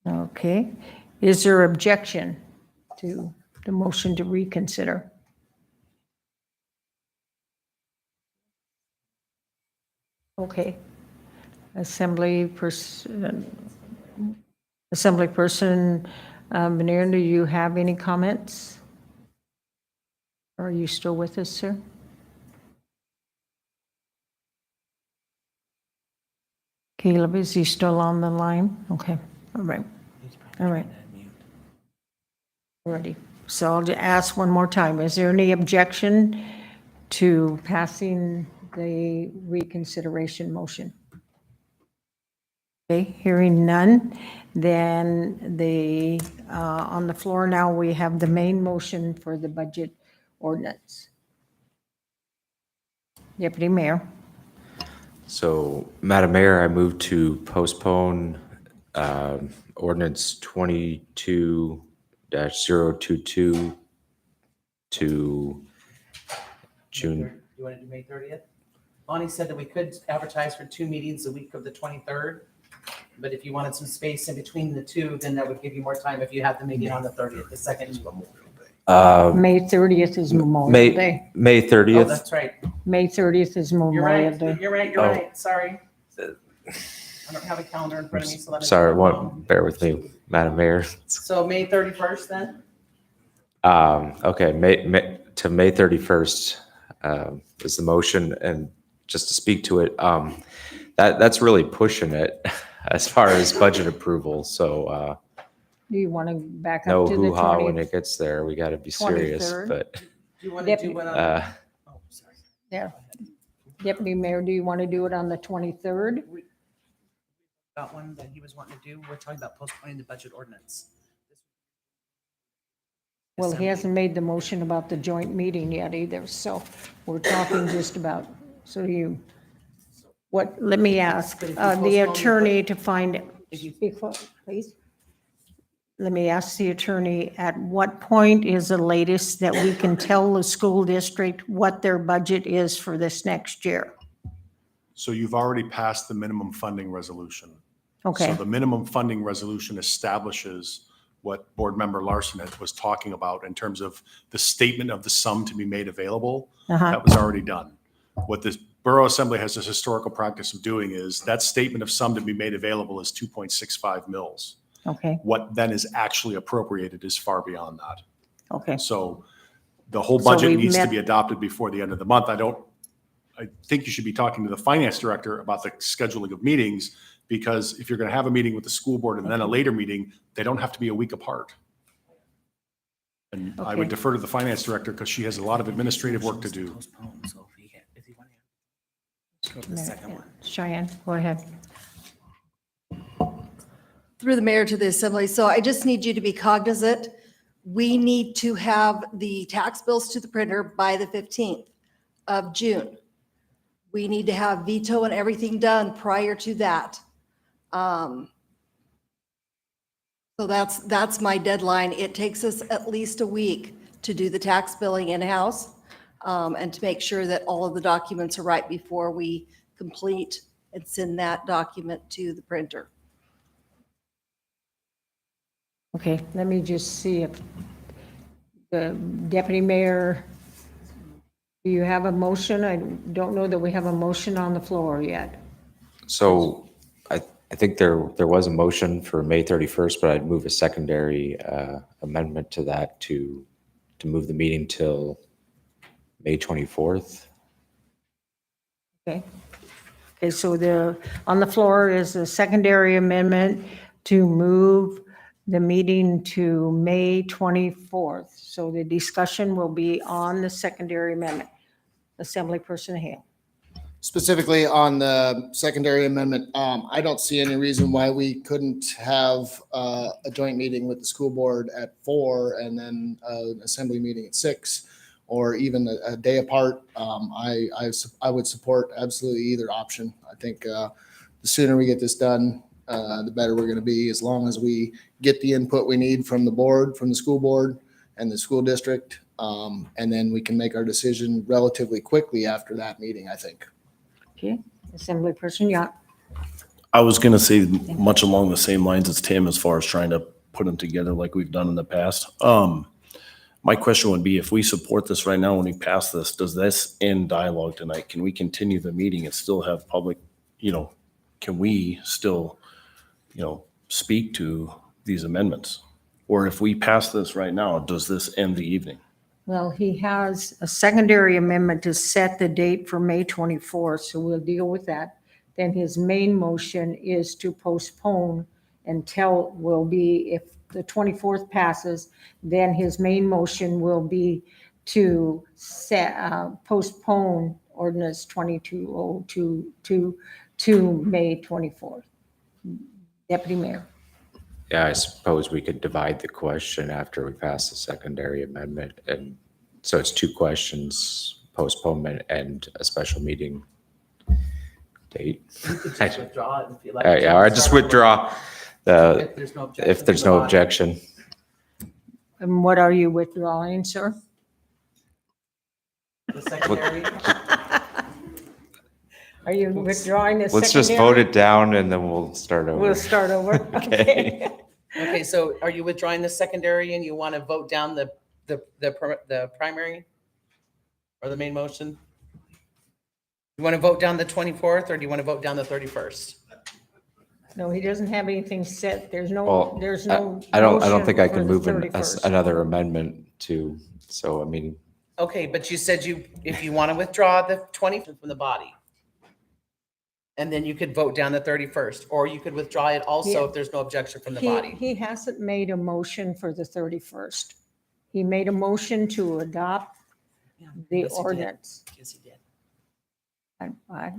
Okay. Is there objection to the motion to reconsider? Okay. Assemblyperson Veneer, do you have any comments? Are you still with us, sir? Caleb, is he still on the line? Okay, all right. All right. Ready. So I'll just ask one more time. Is there any objection to passing the reconsideration motion? Okay, hearing none, then on the floor now, we have the main motion for the budget ordinance. Deputy Mayor. So, Madam Mayor, I move to postpone ordinance 22-022 to June. You want to do May 30th? Bonnie said that we could advertise for 2 meetings the week of the 23rd, but if you wanted some space in between the two, then that would give you more time if you had the meeting on the 30th, the second. May 30th is Memorial Day. May 30th. Oh, that's right. May 30th is Memorial Day. You're right, Oh. right. Sorry. I don't have a calendar in front of me, so let me. Sorry, bear with me, Madam Mayor. So May 31st then? Okay, May 31st is the motion, and just to speak to it, that's really pushing it as far as budget approval, so Do you want to back no up to the hoo-ha 20th? when it gets there, we gotta be serious, 23rd. but Do you want to do one on? Oh, sorry. Yeah. Deputy Mayor, do you want to do it on the 23rd? Got one that he was wanting to do. We're talking about postponing the budget ordinance. Well, he hasn't made the motion about the joint meeting yet either, so we're talking just about, let me ask But if you the postpone the attorney to find, If you- please. Let me ask the attorney, at what point is the latest that we can tell the school district what their budget is for this next year? So you've already passed the minimum funding resolution. Okay. So the minimum funding resolution establishes what Board Member Larson was talking about in terms of the statement of the sum to be made available. Uh-huh. That was already done. What this Borough Assembly has this historical practice of doing is that statement of sum to be made available is 2.65 mils. Okay, What then is actually appropriated is far beyond that. okay. So the whole So budget we've needs to met- be adopted before the end of the month. I think you should be talking to the finance director about the scheduling of meetings, because if you're going to have a meeting with the school board and then a later meeting, they don't have to be a week apart. And I would Okay. defer to the finance director because she has a lot of administrative work to do. Postpone, so if you want to. Go to the second one. Cheyenne, go ahead. Through the mayor to the assembly. So I just need you to be cognizant. We need to have the tax bills to the printer by the 15th of June. We need to have veto and everything done prior to that. So that's my deadline. It takes us at least a week to do the tax billing in-house and to make sure that all of the documents are right before we complete and send that document to the printer. Okay, let me just see if the deputy mayor, do you have a motion? I don't know that we have a motion on the floor yet. So I think there was a motion for May 31st, but I'd move a secondary amendment to that to move the meeting till May 24th. Okay. Okay, so on the floor is a secondary amendment to move the meeting to May 24th. So the discussion will be on the secondary amendment. Assemblyperson Hale. Specifically on the secondary amendment, I don't see any reason why we couldn't have a joint meeting with the school board at 4 and then an assembly meeting at 6, or even a day apart. I would support absolutely either option. I think the sooner we get this done, the better we're going to be, as long as we get the input we need from the board, from the school board and the school district. And then we can make our decision relatively quickly after that meeting, I think. Okay, Assemblyperson Yacht. I was going to say much along the same lines as Tim, as far as trying to put them together like we've done in the past. My question would be, if we support this right now, when we pass this, does this end dialogue tonight? Can we continue the meeting and still have public, can we still, speak to these amendments? Or if we pass this right now, does this end the evening? Well, he has a secondary amendment to set the date for May 24th, so we'll deal with that. Then his main motion is to postpone until if the 24th passes, then his main motion will be to postpone ordinance 2202 to May 24th. Deputy Mayor. Yeah, I suppose we could divide the question after we pass the secondary amendment. And so it's two questions, postponement and a special meeting date. You could just withdraw it if you like. Yeah, or just withdraw the, If there's no objection if there's from the no body. objection. And what are you withdrawing, sir? The secondary. Are you withdrawing the secondary? Let's just vote it down and then we'll start over. We'll start over. Okay. Okay, so are you withdrawing the secondary and you want to vote down the primary? Or the main motion? You want to vote down the 24th or do you want to vote down the 31st? No, he doesn't have anything set. There's Well, no, there's no. I don't motion think I for can the move 31st. another amendment to, so I mean, Okay, but you said if you want to withdraw the 20th from the body. And then you could vote down the 31st, or you could withdraw it also Yeah. if there's no objection from the He- body. He hasn't made a motion for the 31st. He made a motion to adopt the Yes, he did. ordinance. Yes, he did. I-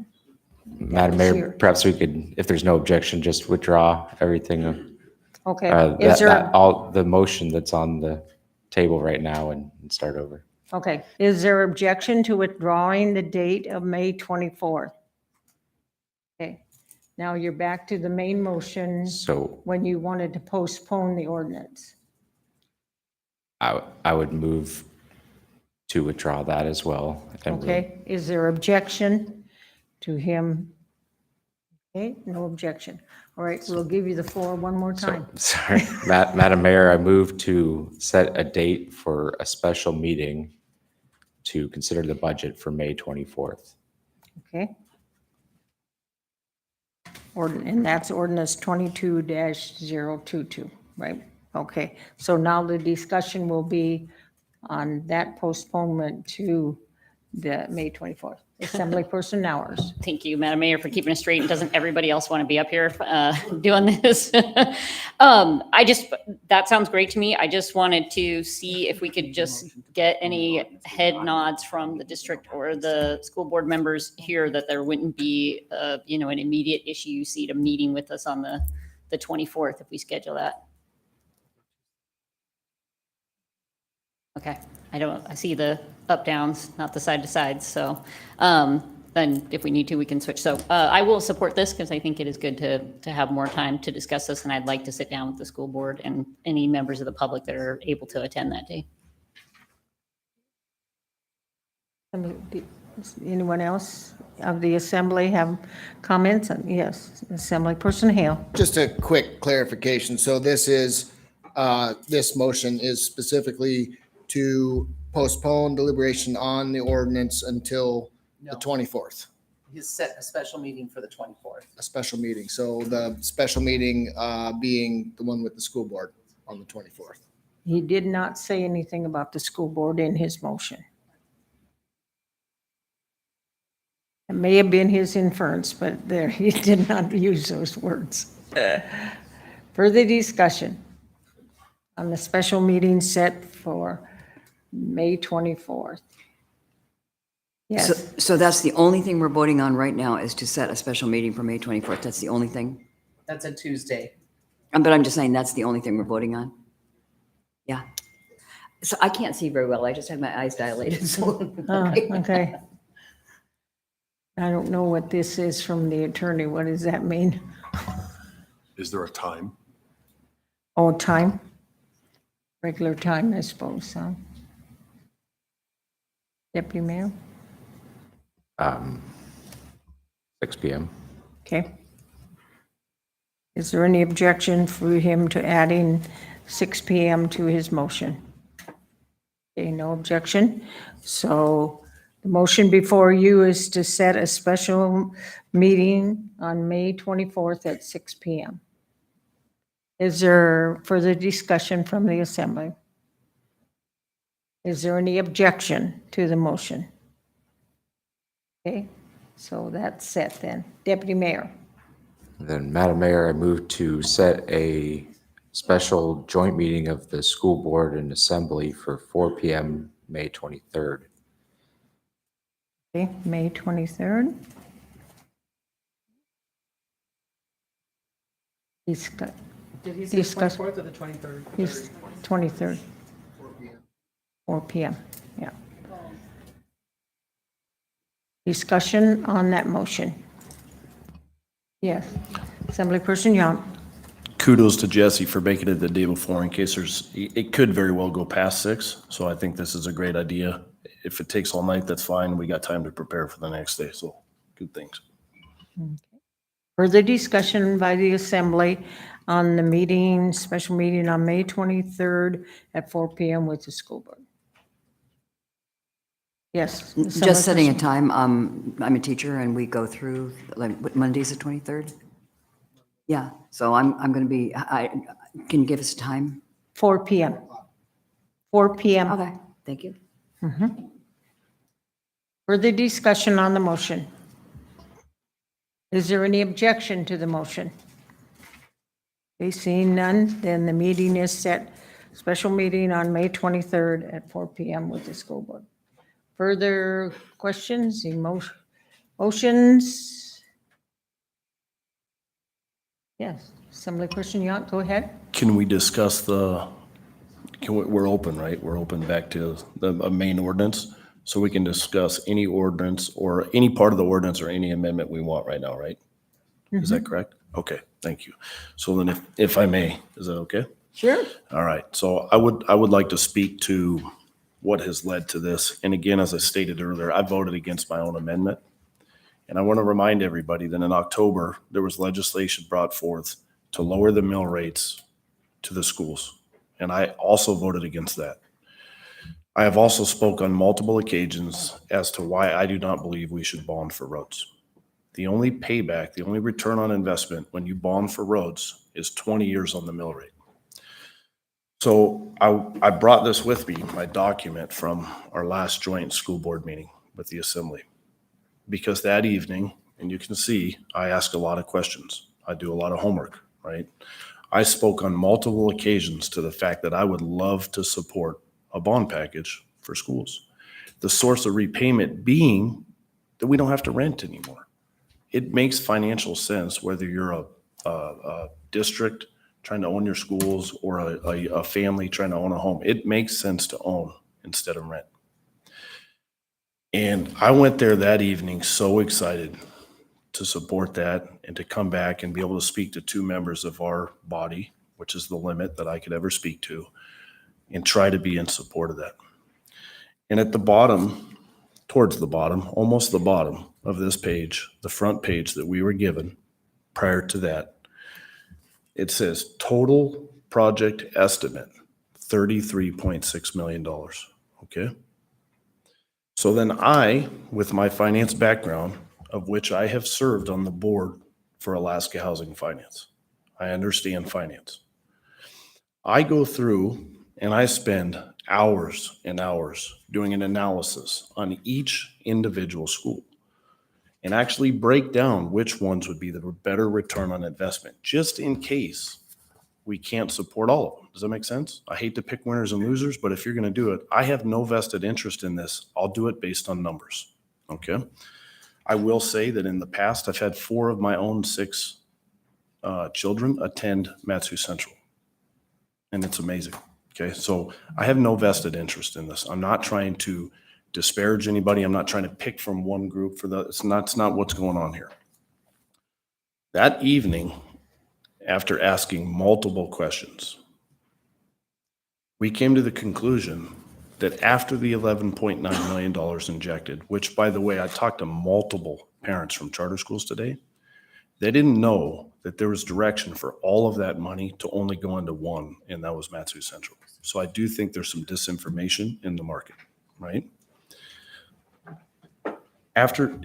Madam was Mayor, here. perhaps we could, if there's no objection, just withdraw everything. Okay, That, is there, all the motion that's on the table right now and start over. okay, is there objection to withdrawing the date of May 24th? Okay, now you're back to the main motion So when you wanted to postpone the ordinance. I would move to withdraw that as well. and we'll- Okay, is there objection to him? Okay, no objection. All right, we'll give you the floor one more time. Sorry, Madam Mayor, I move to set a date for a special meeting to consider the budget for May 24th. Okay. And that's ordinance 22-022, right? Okay, so now the discussion will be on that postponement to the May 24th. Assembly Person Hours. Thank you, Madam Mayor, for keeping us straight. And doesn't everybody else want to be up here doing this? That sounds great to me. I just wanted to see if we could just get any head nods from the district or the school board members here that there wouldn't be, an immediate issue you see to meeting with us on the 24th if we schedule that. Okay, I see the up downs, not the side to sides, so then if we need to, we can switch. So I will support this because I think it is good to have more time to discuss this, and I'd like to sit down with the school board and any members of the public that are able to attend that day. Anyone else of the assembly have comments? Yes, Assembly Person Hale. Just a quick clarification. So this motion is specifically to postpone deliberation on the ordinance until the No. 24th, He's set a special meeting for the 24th. a special meeting. So the special meeting being the one with the school board on the 24th. He did not say anything about the school board in his motion. It may have been his inference, but there, he did not use those words. Further discussion on the special meeting set for May 24th. Yes, So that's the only thing we're voting on right now is to set a special meeting for May 24th. That's the only thing? That's a Tuesday. But I'm just saying that's the only thing we're voting on? Yeah. So I can't see very well. I just have my eyes dilated, so. oh, okay. I don't know what this is from the attorney. What does that mean? Is there a time? Oh, time? Regular time, I suppose, huh? Deputy Mayor? 6 PM. Okay. Is there any objection for him to adding 6 PM to his motion? Okay, no objection. So the motion before you is to set a special meeting on May 24th at 6 PM. Is there further discussion from the assembly? Is there any objection to the motion? Okay, so that's set then. Deputy Mayor. Then, Madam Mayor, I move to set a special joint meeting of the school board and assembly for 4 PM, May 23rd. Okay, May 23rd. Discuss, Did he say discuss. 24th or the 23rd? He's 23rd. 4 p.m., yeah. Discussion on that motion. Yes. Assemblyperson Young. Kudos to Jesse for making it the day before in case it could very well go past 6. So I think this is a great idea. If it takes all night, that's fine. We got time to prepare for the next day. So good things. Further discussion by the Assembly on the meeting, special meeting on May 23rd at 4 p.m. with the school board. Yes. Just setting a Assemblyperson. time, I'm a teacher and we go through, like, what, Monday's the 23rd? Yeah, so I'm going to be, can you give us a time? 4 p.m. 4 p.m. Okay, thank you. Mhm. Further discussion on the motion. Is there any objection to the motion? Okay, seeing none, then the meeting is set, special meeting on May 23rd at 4 p.m. with the school board. Further questions, motions? Yes, Assemblyperson Yount, go ahead. Can we discuss we're open, right? We're open back to the main ordinance. So we can discuss any ordinance or any part of the ordinance or any amendment we want right now, right? Is that correct? Okay, thank you. So then if I may, is that okay? Sure. All right, so I would like to speak to what has led to this. And again, as I stated earlier, I voted against my own amendment. And I want to remind everybody that in October, there was legislation brought forth to lower the mill rates to the schools. And I also voted against that. I have also spoke on multiple occasions as to why I do not believe we should bond for roads. The only payback, the only return on investment when you bond for roads is 20 years on the mill rate. So I brought this with me, my document from our last joint school board meeting with the assembly. Because that evening, and you can see, I ask a lot of questions. I do a lot of homework, right? I spoke on multiple occasions to the fact that I would love to support a bond package for schools. The source of repayment being that we don't have to rent anymore. It makes financial sense whether you're a district trying to own your schools or a family trying to own a home. It makes sense to own instead of rent. And I went there that evening so excited to support that and to come back and be able to speak to 2 members of our body, which is the limit that I could ever speak to, and try to be in support of that. And at the bottom, towards the bottom, almost the bottom of this page, the front page that we were given prior to that, it says total project estimate, $33.6 million, okay? So then I, with my finance background, of which I have served on the board for Alaska Housing Finance, I understand finance. I go through and I spend hours and hours doing an analysis on each individual school and actually break down which ones would be the better return on investment, just in case we can't support all of them. Does that make sense? I hate to pick winners and losers, but if you're going to do it, I have no vested interest in this. I'll do it based on numbers, okay? I will say that in the past, I've had 4 of my own 6 children attend Matsu Central, and it's amazing. Okay, so I have no vested interest in this. I'm not trying to disparage anybody. I'm not trying to pick from one group for the, it's not what's going on here. That evening, after asking multiple questions, we came to the conclusion that after the $11.9 million injected, which by the way, I talked to multiple parents from charter schools today, they didn't know that there was direction for all of that money to only go into one, and that was Matsu Central. So I do think there's some disinformation in the market, right? After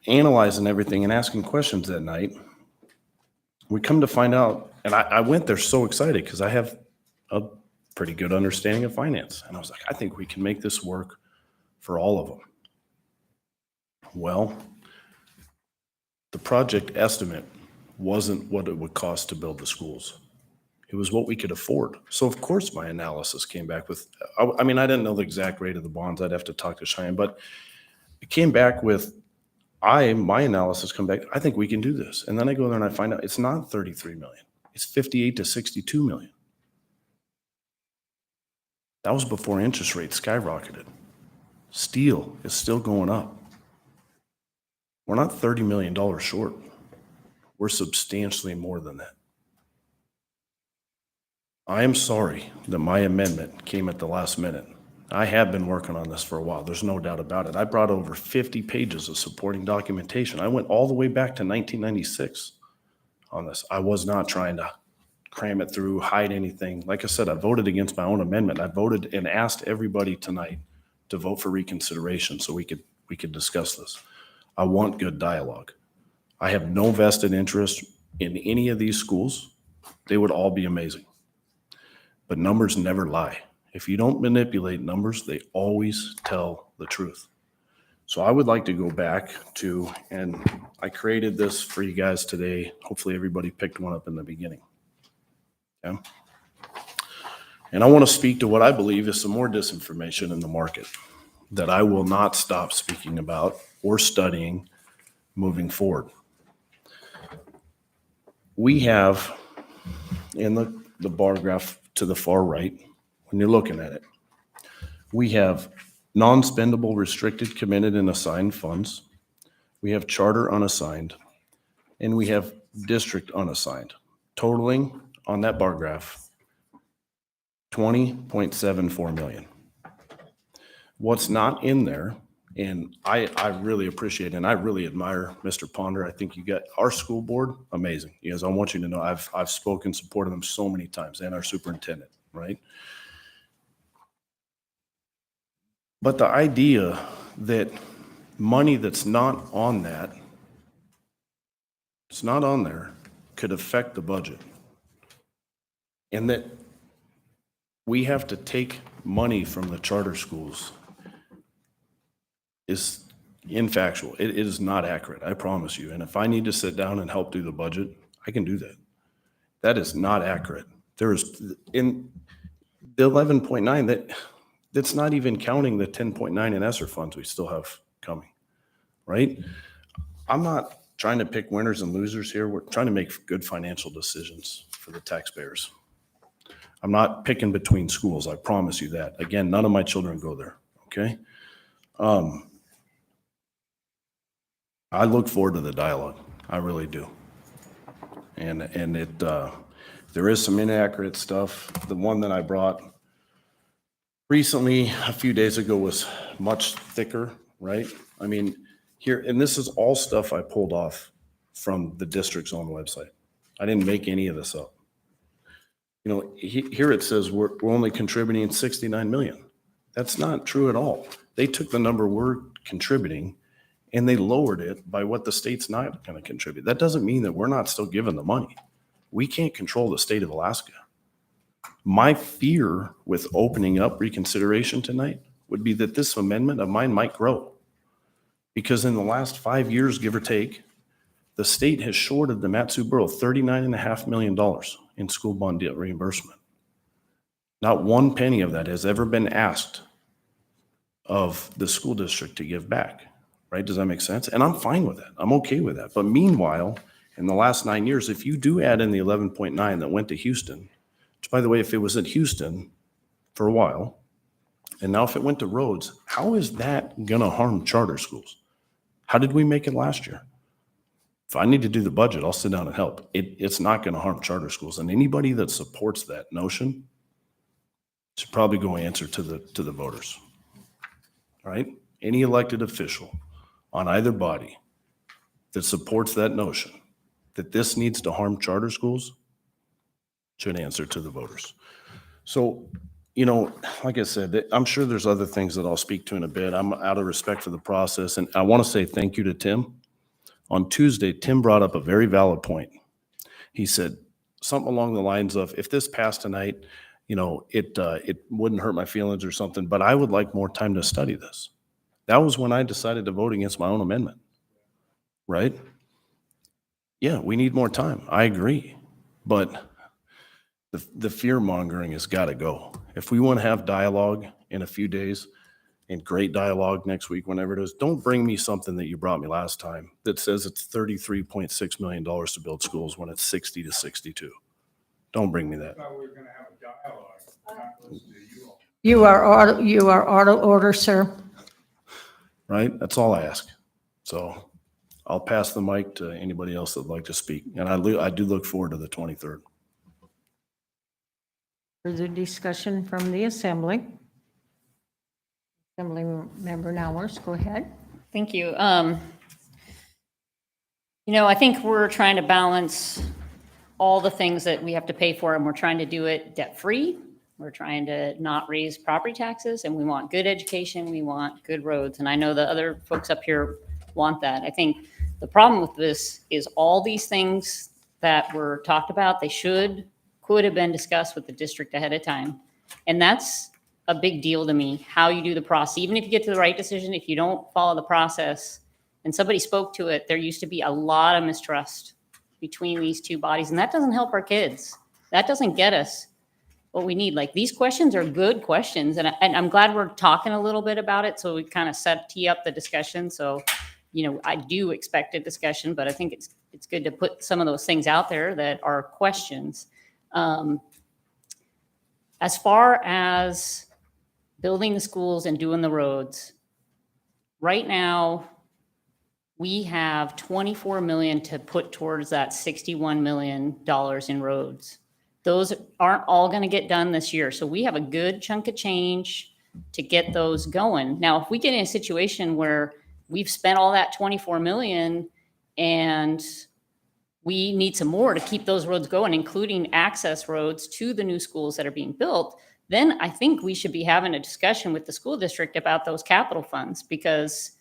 analyzing everything and asking questions that night, we come to find out, and I went there so excited because I have a pretty good understanding of finance. And I was like, I think we can make this work for all of them. Well, the project estimate wasn't what it would cost to build the schools. It was what we could afford. So of course my analysis came back with, I mean, I didn't know the exact rate of the bonds. I'd have to talk to Cheyenne, but it came back with, my analysis come back, I think we can do this. And then I go there and I find out it's not 33 million. It's 58 to 62 million. That was before interest rates skyrocketed. Steel is still going up. We're not $30 million short. We're substantially more than that. I am sorry that my amendment came at the last minute. I have been working on this for a while. There's no doubt about it. I brought over 50 pages of supporting documentation. I went all the way back to 1996 on this. I was not trying to cram it through, hide anything. Like I said, I voted against my own amendment. I voted and asked everybody tonight to vote for reconsideration so we could discuss this. I want good dialogue. I have no vested interest in any of these schools. They would all be amazing. But numbers never lie. If you don't manipulate numbers, they always tell the truth. So I would like to go back to, and I created this for you guys today. Hopefully everybody picked one up in the beginning. Okay? And I want to speak to what I believe is some more disinformation in the market that I will not stop speaking about or studying moving forward. We have in the bar graph to the far right, when you're looking at it, we have non-spendable, restricted, committed, and assigned funds. We have charter unassigned, and we have district unassigned, totaling on that bar graph, $20.74 million. What's not in there, and I really appreciate and I really admire Mr. Ponder. I think you got our school board, amazing. Because I want you to know I've spoken, supported them so many times, and our superintendent, right? But the idea that money that's not on that, it's not on there, could affect the budget. And that we have to take money from the charter schools is infactual. It is not accurate, I promise you. And if I need to sit down and help do the budget, I can do that. That is not accurate. There is, in the 11.9, that's not even counting the 10.9 in ESSER funds we still have coming, right? I'm not trying to pick winners and losers here. We're trying to make good financial decisions for the taxpayers. I'm not picking between schools, I promise you that. Again, none of my children go there, okay? I look forward to the dialogue. I really do. And it, there is some inaccurate stuff. The one that I brought recently, a few days ago, was much thicker, right? I mean, here, and this is all stuff I pulled off from the district's own website. I didn't make any of this up. You know, here it says we're only contributing 69 million. That's not true at all. They took the number we're contributing and they lowered it by what the state's not going to contribute. That doesn't mean that we're not still giving the money. We can't control the state of Alaska. My fear with opening up reconsideration tonight would be that this amendment of mine might grow. Because in the last 5 years, give or take, the state has shorted the Mat-Su Borough $39.5 million in school bond debt reimbursement. Not one penny of that has ever been asked of the school district to give back, right? Does that make sense? And I'm fine with that. I'm okay with that. But meanwhile, in the last 9 years, if you do add in the 11.9 that went to Houston, which by the way, if it was at Houston for a while, and now if it went to roads, how is that gonna harm charter schools? How did we make it last year? If I need to do the budget, I'll sit down and help. It's not gonna harm charter schools. And anybody that supports that notion should probably go answer to the voters. All right? Any elected official on either body that supports that notion that this needs to harm charter schools should answer to the voters. So, you know, like I said, I'm sure there's other things that I'll speak to in a bit. I'm out of respect for the process. And I want to say thank you to Tim. On Tuesday, Tim brought up a very valid point. He said something along the lines of, if this passed tonight, you know, it wouldn't hurt my feelings or something, but I would like more time to study this. That was when I decided to vote against my own amendment, right? Yeah, we need more time. I agree. But the fear mongering has got to go. If we want to have dialogue in a few days, and great dialogue next week, whenever it is. Don't bring me something that you brought me last time that says it's $33.6 million to build schools when it's 60 to 62. Don't bring me that. I thought we were going to have a dialogue, not listen to you all. You are out of order, sir. Right? That's all I ask. So I'll pass the mic to anybody else that'd like to speak. And I do look forward to the 23rd. Further discussion from the Assembly. Assembly Member Nowers, go ahead. Thank you. I think we're trying to balance all the things that we have to pay for, and we're trying to do it debt-free. We're trying to not raise property taxes, and we want good education, we want good roads. And I know the other folks up here want that. I think the problem with this is all these things that were talked about, they could have been discussed with the district ahead of time. And that's a big deal to me, how you do the process. Even if you get to the right decision, if you don't follow the process, and somebody spoke to it, there used to be a lot of mistrust between these two bodies, and that doesn't help our kids. That doesn't get us what we need. Like, these questions are good questions, and I'm glad we're talking a little bit about it, so we kind of tee up the discussion. So, I do expect a discussion, but I think it's good to put some of those things out there that are questions. As far as building the schools and doing the roads, right now, we have 24 million to put towards that $61 million in roads. Those aren't all going to get done this year. So we have a good chunk of change to get those going. Now, if we get in a situation where we've spent all that 24 million and we need some more to keep those roads going, including access roads to the new schools that are being built, then I think we should be having a discussion with the school district about those capital funds, because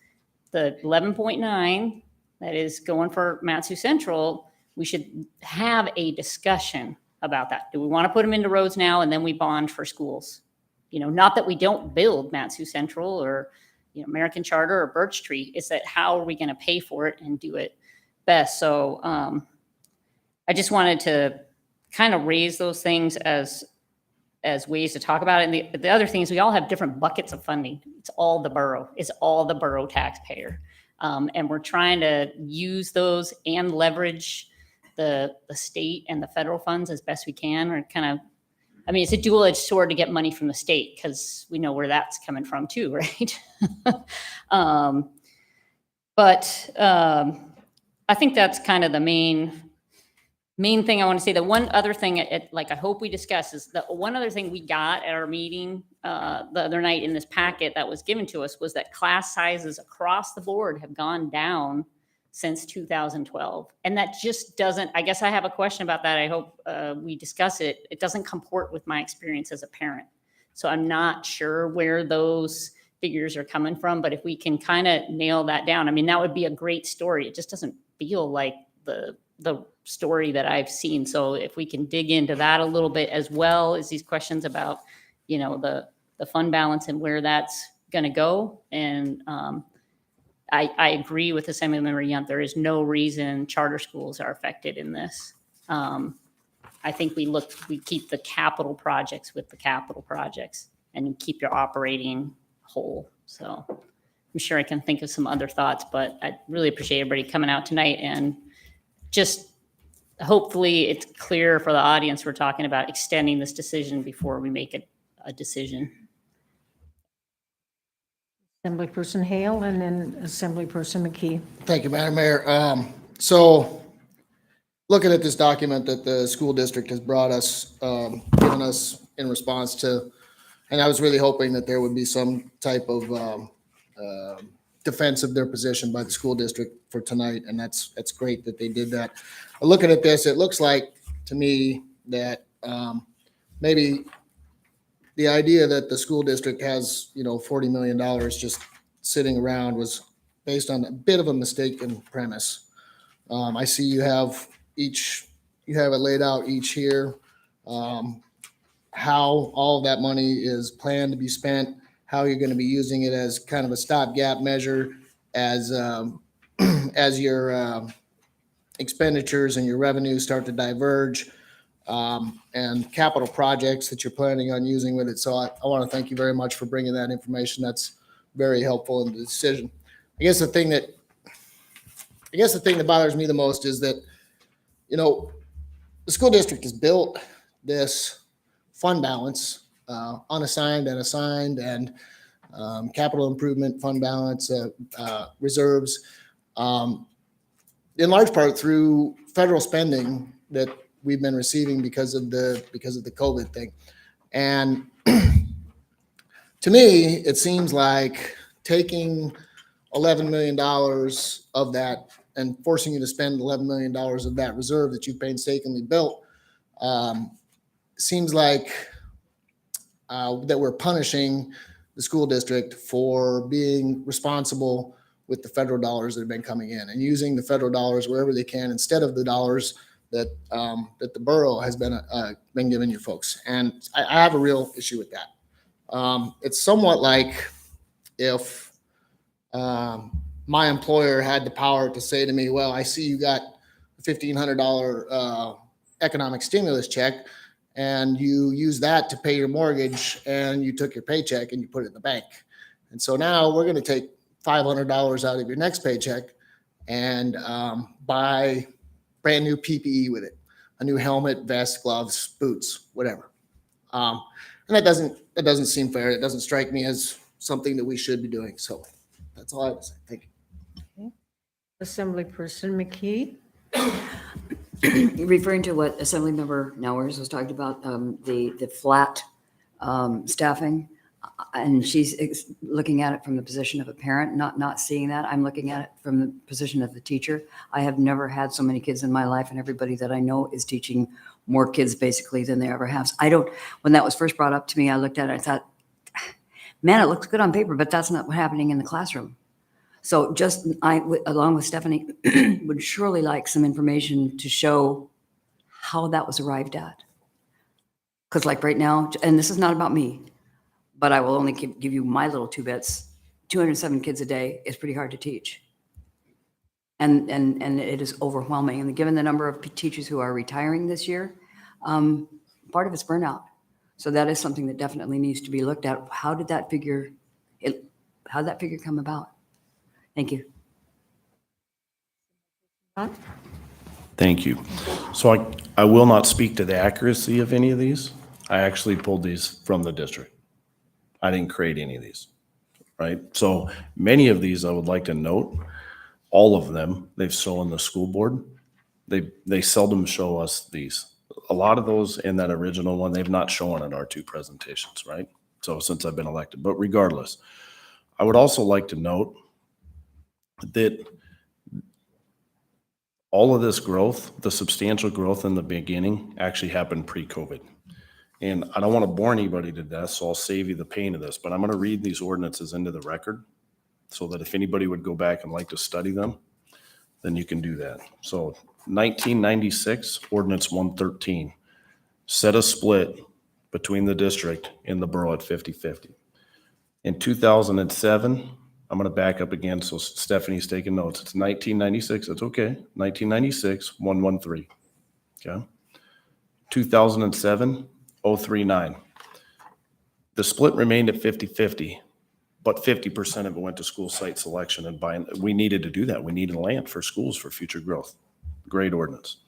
the 11.9 that is going for Mat-Su Central, we should have a discussion about that. Do we want to put them into roads now and then we bond for schools? Not that we don't build Mat-Su Central or American Charter or Birch Tree. It's that how are we going to pay for it and do it best? So I just wanted to kind of raise those things as ways to talk about it. And the other thing is we all have different buckets of funding. It's all the borough. It's all the borough taxpayer. And we're trying to use those and leverage the state and the federal funds as best we can, or it's a dual-edged sword to get money from the state, because we know where that's coming from too, right? But I think that's kind of the main thing I want to say. The one other thing, I hope we discuss, is the one other thing we got at our meeting the other night in this packet that was given to us was that class sizes across the board have gone down since 2012. And that just doesn't, I guess I have a question about that. I hope we discuss it. It doesn't comport with my experience as a parent. So I'm not sure where those figures are coming from, but if we can kind of nail that down, that would be a great story. It just doesn't feel like the story that I've seen. So if we can dig into that a little bit, as well as these questions about, the fund balance and where that's going to go. And I agree with Assemblymember Yunt. There is no reason charter schools are affected in this. I think we keep the capital projects with the capital projects and keep your operating whole. So I'm sure I can think of some other thoughts, but I really appreciate everybody coming out tonight, and just hopefully it's clear for the audience we're talking about extending this decision before we make a decision. Assemblyperson Hale and then Assemblyperson McKee. Thank you, Madam Mayor. So looking at this document that the school district has brought us, given us in response to, and I was really hoping that there would be some type of defense of their position by the school district for tonight, and that's great that they did that. Looking at this, it looks like to me that maybe the idea that the school district has, $40 million just sitting around was based on a bit of a mistaken premise. I see you have it laid out each here, how all of that money is planned to be spent, how you're going to be using it as kind of a stopgap measure as your expenditures and your revenues start to diverge, and capital projects that you're planning on using with it. So I want to thank you very much for bringing that information. That's very helpful in the decision. I guess the thing that bothers me the most is that, you know, the school district has built this fund balance, unassigned and assigned, and capital improvement fund balance, reserves, in large part through federal spending that we've been receiving because of the COVID thing. And to me, it seems like taking $11 million of that and forcing you to spend $11 million of that reserve that you painstakingly built, seems like that we're punishing the school district for being responsible with the federal dollars that have been coming in and using the federal dollars wherever they can instead of the dollars that that the borough has been giving you folks. And I have a real issue with that. It's somewhat like if my employer had the power to say to me, well, I see you got a $1,500 economic stimulus check, and you use that to pay your mortgage, and you took your paycheck and you put it in the bank. And so now we're going to take $500 out of your next paycheck and buy brand new PPE with it, a new helmet, vest, gloves, boots, whatever. And that doesn't seem fair. It doesn't strike me as something that we should be doing. So that's all I have to say. Thank you. Assemblyperson McKee. Referring to what Assemblymember Nowers was talking about, the flat staffing, and she's looking at it from the position of a parent, not seeing that. I'm looking at it from the position of the teacher. I have never had so many kids in my life, and everybody that I know is teaching more kids basically than they ever have. So when that was first brought up to me, I looked at it, I thought, man, it looks good on paper, but that's not what's happening in the classroom. So along with Stephanie, would surely like some information to show how that was arrived at. Because like right now, and this is not about me, but I will only give you my little 2 bits. 207 kids a day is pretty hard to teach. And it is overwhelming. And given the number of teachers who are retiring this year, part of it's burnout. So that is something that definitely needs to be looked at. How did that figure come about? Thank you. Thank you. So I will not speak to the accuracy of any of these. I actually pulled these from the district. I didn't create any of these, right? So many of these I would like to note, all of them, they've shown the school board. They seldom show us these. A lot of those in that original one, they've not shown in our 2 presentations, right? So since I've been elected, but regardless, I would also like to note that all of this growth, the substantial growth in the beginning, actually happened pre-COVID. And I don't want to bore anybody to death, so I'll save you the pain of this, but I'm going to read these ordinances into the record so that if anybody would go back and like to study them, then you can do that. So 1996, Ordinance 113, set a split between the district and the borough at 50-50. In 2007, I'm going to back up again so Stephanie's taking notes. It's 1996. That's okay. 1996, 113. Okay. 2007, 039. The split remained at 50-50, but 50% of it went to school site selection and buying. We needed to do that. We needed land for schools for future growth. Great ordinance.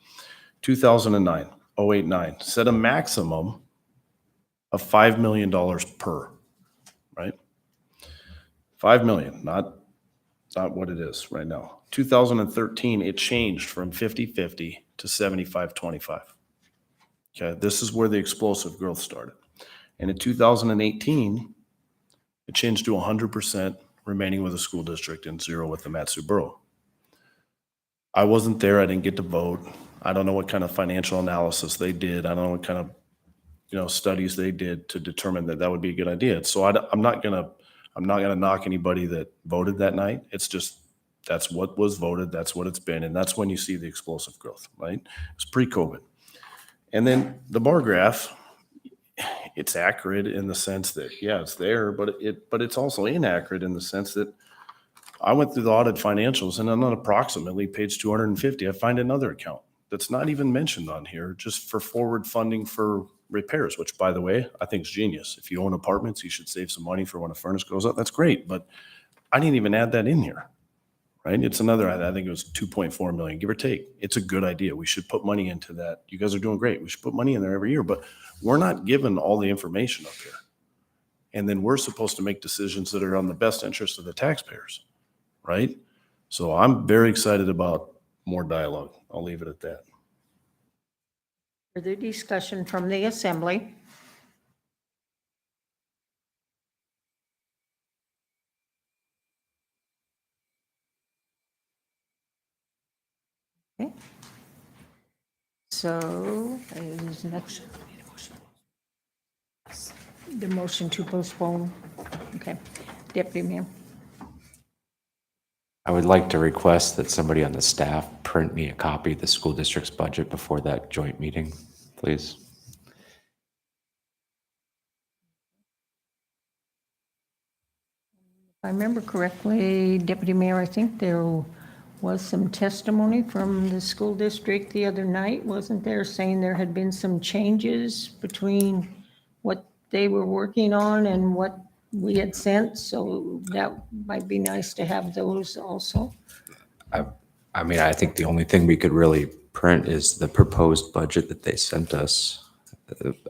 2009, 089, set a maximum of $5 million per, right? 5 million, not what it is right now. 2013, it changed from 50-50 to 75-25. Okay, this is where the explosive growth started. And in 2018, it changed to 100% remaining with the school district and 0 with the Mat-Su borough. I wasn't there. I didn't get to vote. I don't know what kind of financial analysis they did. I don't know what kind of studies they did to determine that would be a good idea. So I'm not gonna knock anybody that voted that night. It's just that's what was voted. That's what it's been, and that's when you see the explosive growth. Right? It's pre-COVID, and then the bar graph. It's accurate in the sense that it's there, but it's also inaccurate in the sense that I went through the audit financials, and on approximately page 250, I find another account that's not even mentioned on here, just for forward funding for repairs, which by the way, I think is genius. If you own apartments, you should save some money for when a furnace goes up. That's great, but I didn't even add that in here, right? It's another, I think it was 2.4 million, give or take. It's a good idea. We should put money into that. You guys are doing great. We should put money in there every year, but we're not given all the information up here. And then we're supposed to make decisions that are on the best interest of the taxpayers, right? So I'm very excited about more dialogue. I'll leave it at that. Further discussion from the assembly. Okay. So is next. The motion to postpone. Okay. Deputy Mayor. I would like to request that somebody on the staff print me a copy of the school district's budget before that joint meeting, please. If I remember correctly, Deputy Mayor, I think there was some testimony from the school district the other night, wasn't there, saying there had been some changes between what they were working on and what we had sent, so that might be nice to have those also. I mean, I think the only thing we could really print is the proposed budget that they sent us.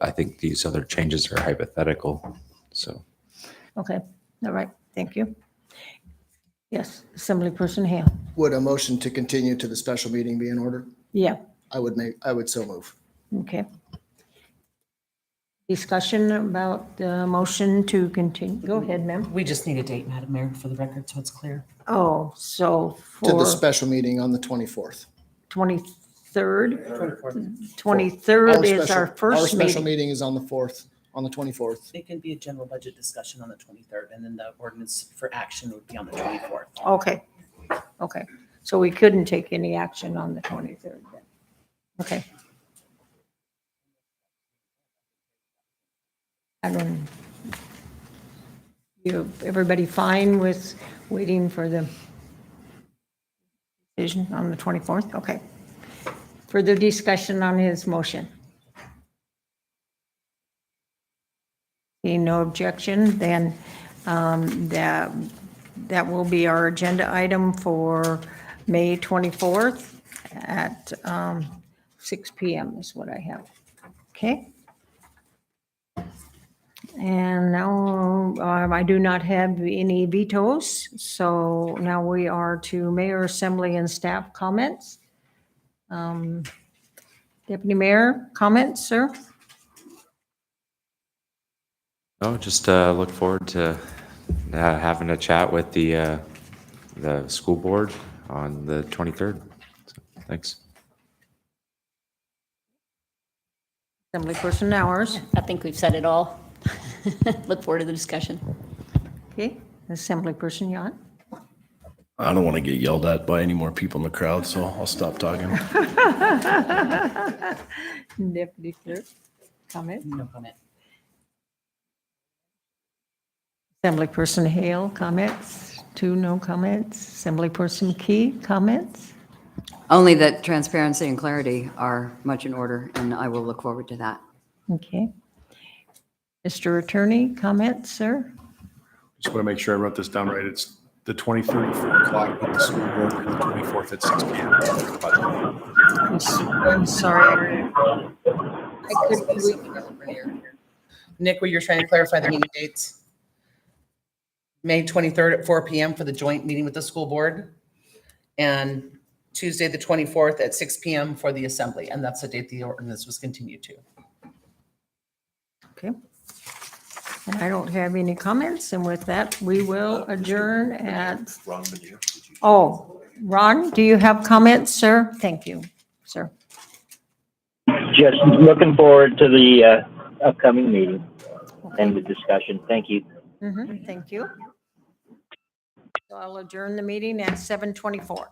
I think these other changes are hypothetical, so. Okay, all right, thank you. Yes, Assemblyperson Hale. Would a motion to continue to the special meeting be in order? Yeah, I would so move. okay. Discussion about the motion to continue. Go ahead, ma'am. We just need a date, Madam Mayor, for the record, so it's clear. Oh, so To the for special meeting on the 24th. 23rd? 23rd is our Our first special meeting. meeting is on the 24th. It can be a general budget discussion on the 23rd, and then the ordinance for action would be on the 24th. Okay, okay. So we couldn't take any action on the 23rd then. Okay. I don't, everybody fine with waiting for the decision on the 24th? Okay. Further discussion on his motion? Seeing no objection, then that will be our agenda item for May 24th at 6 p.m. is what I have. Okay. And now I do not have any vetoes, so now we are to Mayor, Assembly, and staff comments. Deputy Mayor, comments, sir? Oh, just look forward to having a chat with the school board on the 23rd. So, thanks. Assemblyperson Nowers. I think we've said it all. Look forward to the discussion. Okay, Assemblyperson Yacht. I don't want to get yelled at by any more people in the crowd, so I'll stop talking. Deputy Clerk, comment? No comment. Assemblyperson Hale, comments? 2 no comments. Assemblyperson Key, comments? Only that transparency and clarity are much in order, and I will look forward to that. Okay. Mr. Attorney, comments, sir? Just want to make sure I wrote this down right. It's the 23rd at 4 o'clock with the school board, and the 24th at 6 p.m. I'm sorry. I couldn't. Nick, were you trying to clarify the meeting dates? May 23rd at 4 p.m. for the joint meeting with the school board, and Tuesday, the 24th at 6 p.m. for the assembly, and that's the date the ordinance was continued to. Okay. And I don't have any comments, and with that, we will adjourn at, oh, Ron, do you have comments, sir? Thank you, sir. Just looking forward to the upcoming meeting and the discussion. Thank you. Thank you. So I'll adjourn the meeting at 7:24.